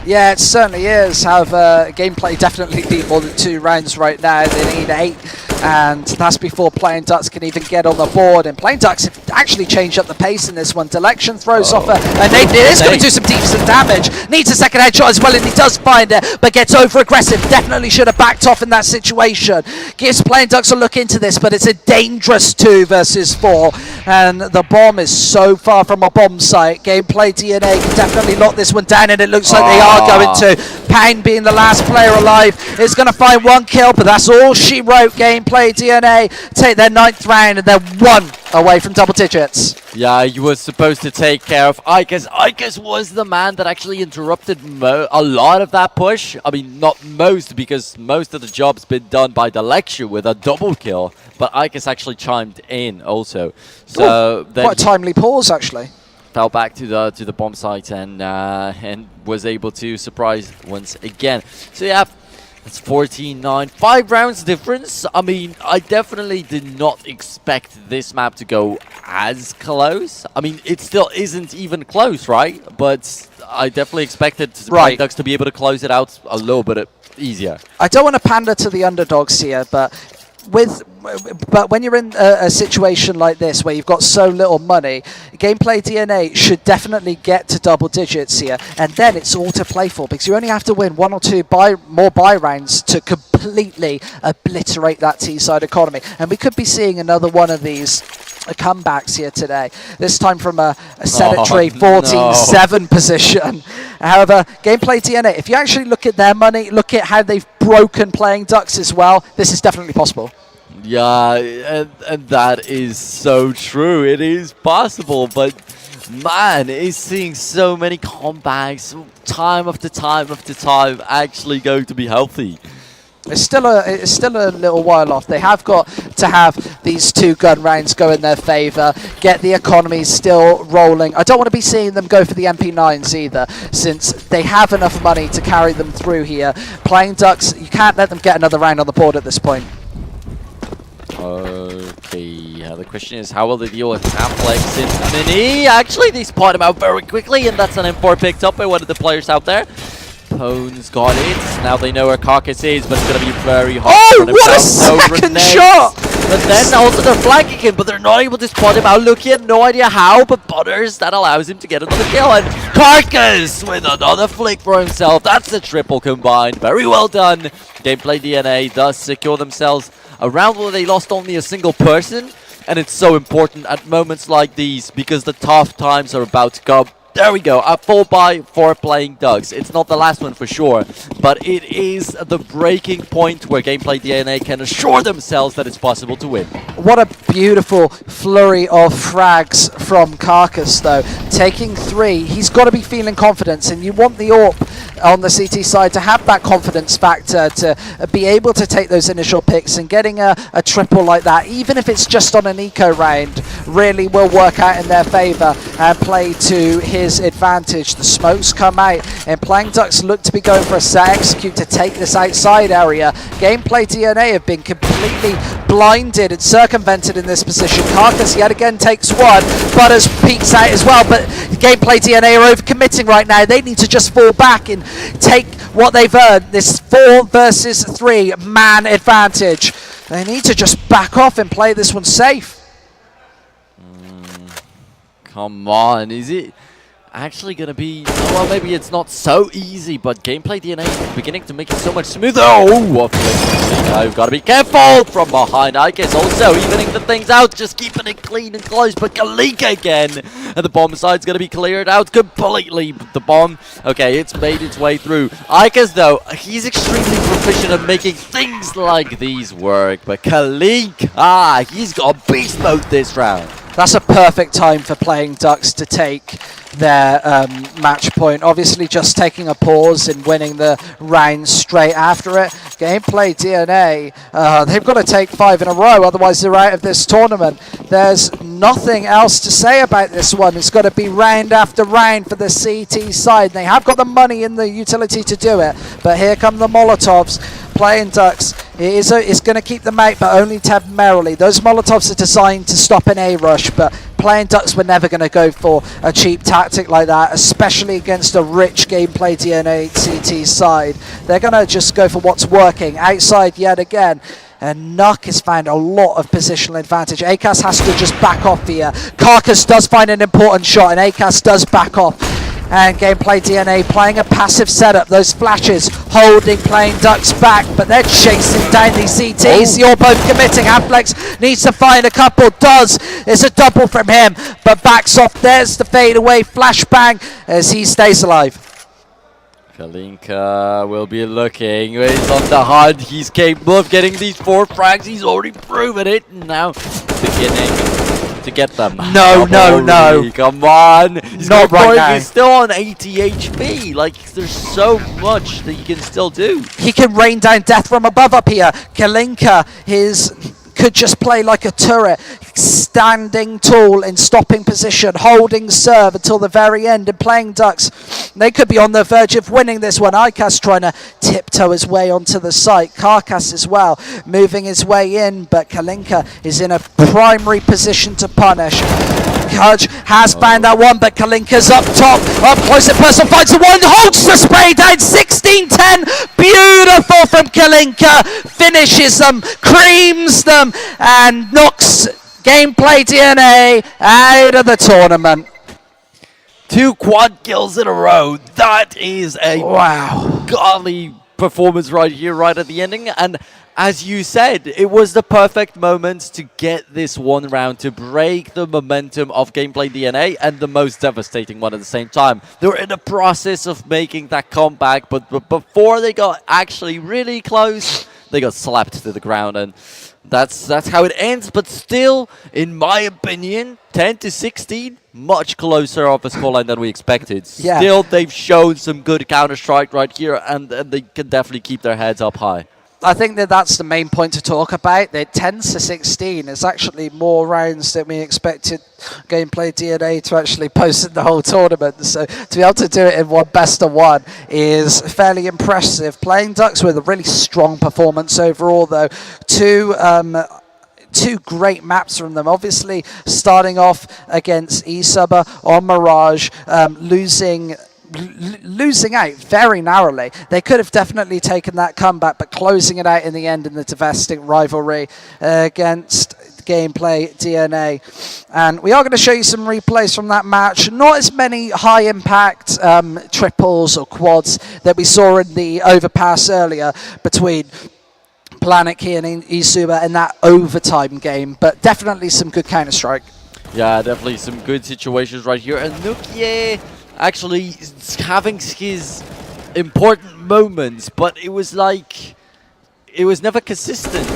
Yeah, it certainly is. However, gameplay definitely need more than 2 rounds right now. They need 8 and that's before Playing Ducks can even get on the board. And Playing Ducks have actually changed up the pace in this one. Delection throws off a nade. It is going to do some decent damage. Needs a second headshot as well, and he does find it, but gets over aggressive. Definitely should have backed off in that situation. Gives Playing Ducks a look into this, but it's a dangerous 2 versus 4, and the bomb is so far from a bomb site. GameplayDNA can definitely lock this one down, and it looks like they are going to. Pang, being the last player alive, is going to find 1 kill, but that's all she wrote. GameplayDNA take their 9th round, and they're 1 away from double digits. Yeah, he was supposed to take care of Icus. Icus was the man that actually interrupted a lot of that push. I mean, not most, because most of the job's been done by the lecture with a double kill, but Icus actually chimed in also. So then Quite a timely pause, actually. fell back to the bomb site and was able to surprise once again. So yeah, it's 14-9, 5 rounds difference. I mean, I definitely did not expect this map to go as close. I mean, it still isn't even close, right? But I definitely expected Playing Ducks to be able to close it out a little bit easier. I don't want to pander to the underdogs here, but when you're in a situation like this where you've got so little money, GameplayDNA should definitely get to double digits here, and then it's all to play for, because you only have to win 1 or 2 more buy rounds to completely obliterate that T-side economy. And we could be seeing another one of these comebacks here today, this time from a sedentary 14-7 position. However, GameplayDNA, if you actually look at their money, look at how they've broken Playing Ducks as well, this is definitely possible. Yeah, and that is so true. It is possible, but man, is seeing so many comebacks time after time after time actually going to be healthy. It's still a little while off. They have got to have these 2 gun rounds go in their favour, get the economy still rolling. I don't want to be seeing them go for the MP9s either, since they have enough money to carry them through here. Playing Ducks, you can't let them get another round on the board at this point. Okay, the question is, how will they deal with Amplex in Mini? Actually, they spot him out very quickly, and that's an M4 picked up by one of the players out there. Pone's got it. Now they know where Carcass is, but it's going to be very hard. Oh, what a second shot! But then also they're flanking him, but they're not able to spot him out. Lucky had no idea how, but Butters, that allows him to get another kill. And Carcass with another flick for himself. That's a triple combined. Very well done. GameplayDNA does secure themselves a round where they lost only a single person. And it's so important at moments like these, because the tough times are about to come. There we go, a 4-buy for Playing Ducks. It's not the last one for sure, but it is the breaking point where GameplayDNA can assure themselves that it's possible to win. What a beautiful flurry of frags from Carcass, though. Taking 3, he's got to be feeling confidence, and you want the AWP on the CT side to have that confidence factor to be able to take those initial picks, and getting a triple like that, even if it's just on an eco round, really will work out in their favour and play to his advantage. The smokes come out, and Playing Ducks look to be going for a set execute to take this outside area. GameplayDNA have been completely blinded and circumvented in this position. Carcass yet again takes 1, Butters peeks out as well, but GameplayDNA are overcommitting right now. They need to just fall back and take what they've earned, this 4 versus 3 man advantage. They need to just back off and play this one safe. Come on, is it actually going to be... well, maybe it's not so easy, but GameplayDNA is beginning to make it so much smoother. Oh, what flick. You've got to be careful from behind. I guess also evening the things out, just keeping it clean and close. But Kalika again, and the bomb side's going to be cleared out completely. The bomb, okay, it's made its way through. Icas, though, he's extremely proficient at making things like these work. But Kalika, he's got beast mode this round. That's a perfect time for Playing Ducks to take their match point. Obviously just taking a pause and winning the round straight after it. GameplayDNA, they've got to take 5 in a row, otherwise they're out of this tournament. There's nothing else to say about this one. It's got to be round after round for the CT side. They have got the money and the utility to do it, but here come the Molotovs. Playing Ducks, it's going to keep them out, but only temporarily. Those Molotovs are designed to stop an A-rush, but Playing Ducks were never going to go for a cheap tactic like that, especially against a rich GameplayDNA CT side. They're going to just go for what's working. Outside yet again. And Nuck has found a lot of positional advantage. Acas has to just back off here. Carcass does find an important shot, and Acas does back off. And GameplayDNA playing a passive setup. Those flashes holding Playing Ducks back, but they're chasing down these CTs. You're both committing. Afflex needs to find a couple. Does. It's a double from him, but backs off. There's the fadeaway flashbang as he stays alive. Kalinka will be looking. He's on the hunt. He's capable of getting these 4 frags. He's already proven it. Now beginning to get them. No. Come on. He's Not right now. He's still on 80 HP. Like, there's so much that he can still do. He can rain down death from above up here. Kalinka could just play like a turret, standing tall in stopping position, holding serve until the very end, and Playing Ducks, they could be on the verge of winning this one. Icas trying to tiptoe his way onto the site. Carcass as well, moving his way in, but Kalinka is in a primary position to punish. Kudge has found that one, but Kalinka's up top, up close and personal, finds the one, holds the spray down, 16-10, beautiful from Kalinka, finishes them, creams them, and knocks GameplayDNA out of the tournament. 2 quad kills in a row. That is a godly performance right here, right at the ending. And as you said, it was the perfect moment to get this one round, to break the momentum of GameplayDNA, and the most devastating one at the same time. They were in the process of making that comeback, but before they got actually really close, they got slapped to the ground, and that's how it ends. But still, in my opinion, 10-16, much closer of a scoreline than we expected. Yeah. Still, they've shown some good Counter-Strike right here, and they can definitely keep their heads up high. I think that's the main point to talk about. That 10-16 is actually more rounds than we expected GameplayDNA to actually post in the whole tournament. So to be able to do it in one best of one is fairly impressive. Playing Ducks with a really strong performance overall, though. Two great maps from them. Obviously, starting off against eSuba on Mirage, losing out very narrowly. They could have definitely taken that comeback, but closing it out in the end in the devastating rivalry against GameplayDNA. And we are going to show you some replays from that match. Not as many high impact triples or quads that we saw in the overpass earlier between Planet Key and eSuba in that overtime game, but definitely some good Counter-Strike. Yeah, definitely some good situations right here. And Nukie actually having his important moments, but it was like, it was never consistent.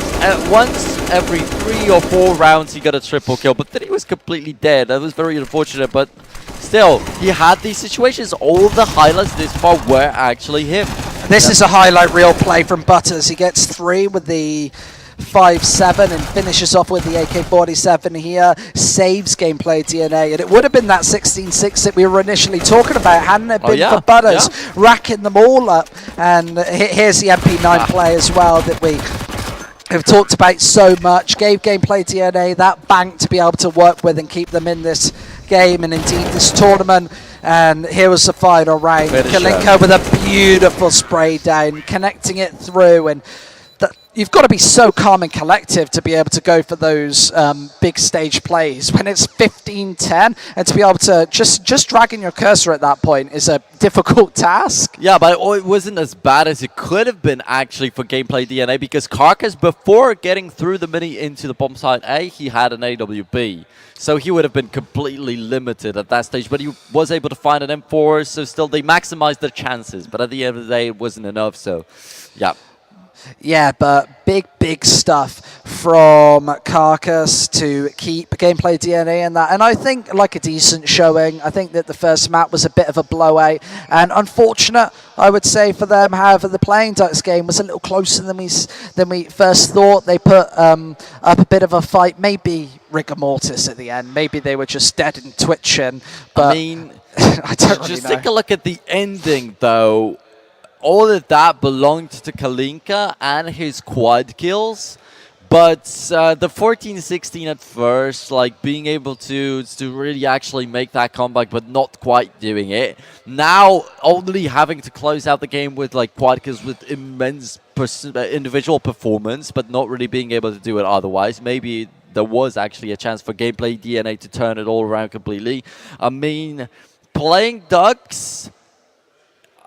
Once every 3 or 4 rounds he got a triple kill, but then he was completely dead. That was very unfortunate, but still, he had these situations. All the highlights this far were actually him. This is a highlight reel play from Butters. He gets 3 with the 5-7 and finishes off with the AK-47 here, saves GameplayDNA, and it would have been that 16-6 that we were initially talking about, hadn't it been for Butters, racking them all up. And here's the MP9 play as well that we have talked about so much. Gave GameplayDNA that bank to be able to work with and keep them in this game and indeed this tournament. And here was the final round. Kalinka with a beautiful spray down, connecting it through, and you've got to be so calm and collective to be able to go for those big stage plays when it's 15-10, and to be able to just dragging your cursor at that point is a difficult task. Yeah, but it wasn't as bad as it could have been actually for GameplayDNA, because Carcass, before getting through the mini into the bomb site A, he had an AWP. So he would have been completely limited at that stage, but he was able to find an M4, so still they maximized their chances, but at the end of the day it wasn't enough, so yeah. Yeah, but big stuff from Carcass to keep GameplayDNA in that. And I think like a decent showing. I think that the first map was a bit of a blowout and unfortunate, I would say, for them. However, the Playing Ducks game was a little closer than we first thought. They put up a bit of a fight, maybe rigor mortis at the end. Maybe they were just dead and twitching. But I mean, I don't really just know. take a look at the ending, though. All of that belonged to Kalinka and his quad kills, But the 14-16 at first, like being able to really actually make that comeback, but not quite doing it. Now only having to close out the game with like Quadcas with immense individual performance, but not really being able to do it otherwise. Maybe there was actually a chance for GameplayDNA to turn it all around completely. I mean, playing Ducks,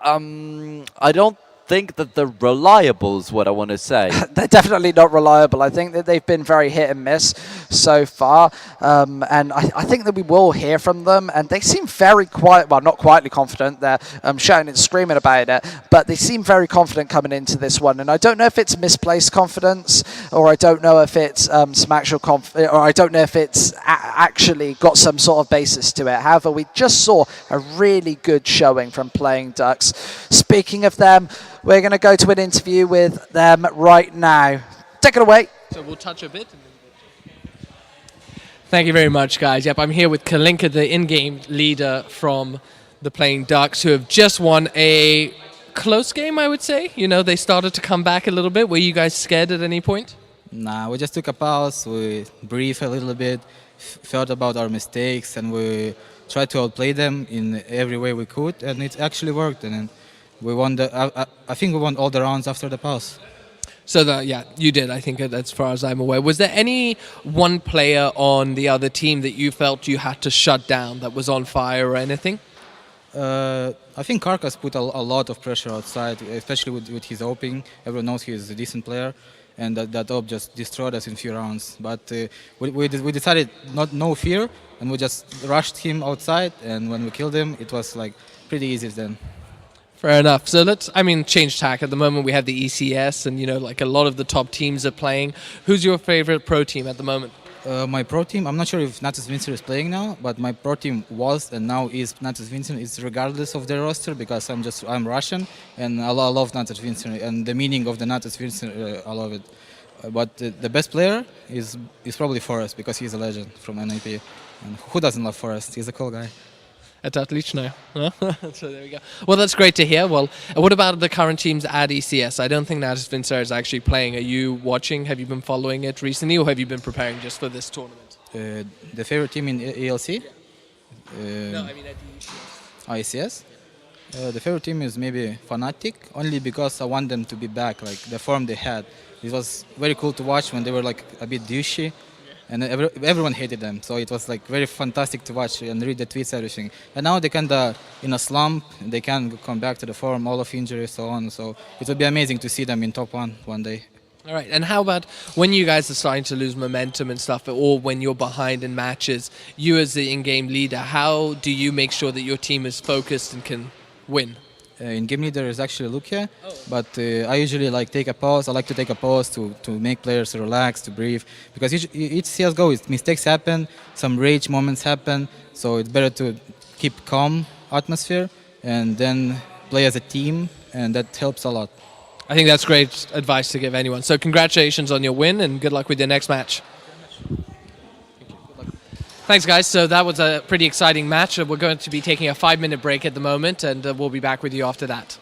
I don't think that they're reliable is what I want to say. They're definitely not reliable. I think that they've been very hit and miss so far, and I think that we will hear from them. And they seem very not quietly confident. They're shouting and screaming about it, but they seem very confident coming into this one. And I don't know if it's misplaced confidence, or I don't know if it's some actual or I don't know if it's actually got some sort of basis to it. However, we just saw a really good showing from playing Ducks. Speaking of them, we're going to go to an interview with them right now. Take it away. So we'll touch a bit. Thank you very much, guys. Yep, I'm here with Kalinka, the in-game leader from the Playing Ducks, who have just won a close game, I would say. You know, they started to come back a little bit. Were you guys scared at any point? Nah, we just took a pause, we breathed a little bit, felt about our mistakes, and we tried to outplay them in every way we could, and it actually worked. And we won I think we won all the rounds after the pause. So yeah, you did, I think, as far as I'm aware. Was there any one player on the other team that you felt you had to shut down, that was on fire or anything? I think Karkas put a lot of pressure outside, especially with his opening. Everyone knows he's a decent player, and that op just destroyed us in few rounds. But we decided no fear, and we just rushed him outside, and when we killed him, it was like pretty easy then. Fair enough. So let's, change tack. At the moment, we have the ECS, and, like a lot of the top teams are playing. Who's your favorite pro team at the moment? My pro team, I'm not sure if Natus Vincent is playing now, but my pro team was and now is Natus Vincent. It's regardless of their roster, because I'm Russian, and I love Natus Vincent, and the meaning of the Natus Vincent, I love it. But the best player is probably Forrest, because he's a legend from NAP. And who doesn't love Forrest? He's a cool guy. Это отлично. So there we go. Well, that's great to hear. Well, what about the current teams at ECS? I don't think Natus Vincent is actually playing. Are you watching? Have you been following it recently, or have you been preparing just for this tournament? The favorite team in ELC? No, I mean at the ECS. ECS? The favorite team is maybe Fnatic, only because I want them to be back, like the form they had. It was very cool to watch when they were like a bit douchey. And everyone hated them, so it was like very fantastic to watch and read the tweets, everything. And now they kinda in a slump, they can come back to the form, all of injuries, so on. So it would be amazing to see them in top one day. All right, and how about when you guys are starting to lose momentum and stuff, or when you're behind in matches, you as the in-game leader, how do you make sure that your team is focused and can win? In game leader is actually Lukia, but I usually take a pause. I like to take a pause to make players relax, to breathe, because each CSGO, mistakes happen, some rage moments happen, so it's better to keep calm atmosphere and then play as a team, and that helps a lot. I think that's great advice to give anyone. So congratulations on your win, and good luck with your next match. Thanks, guys. So that was a pretty exciting match. We're going to be taking a 5-minute break at the moment, and we'll be back with you after that.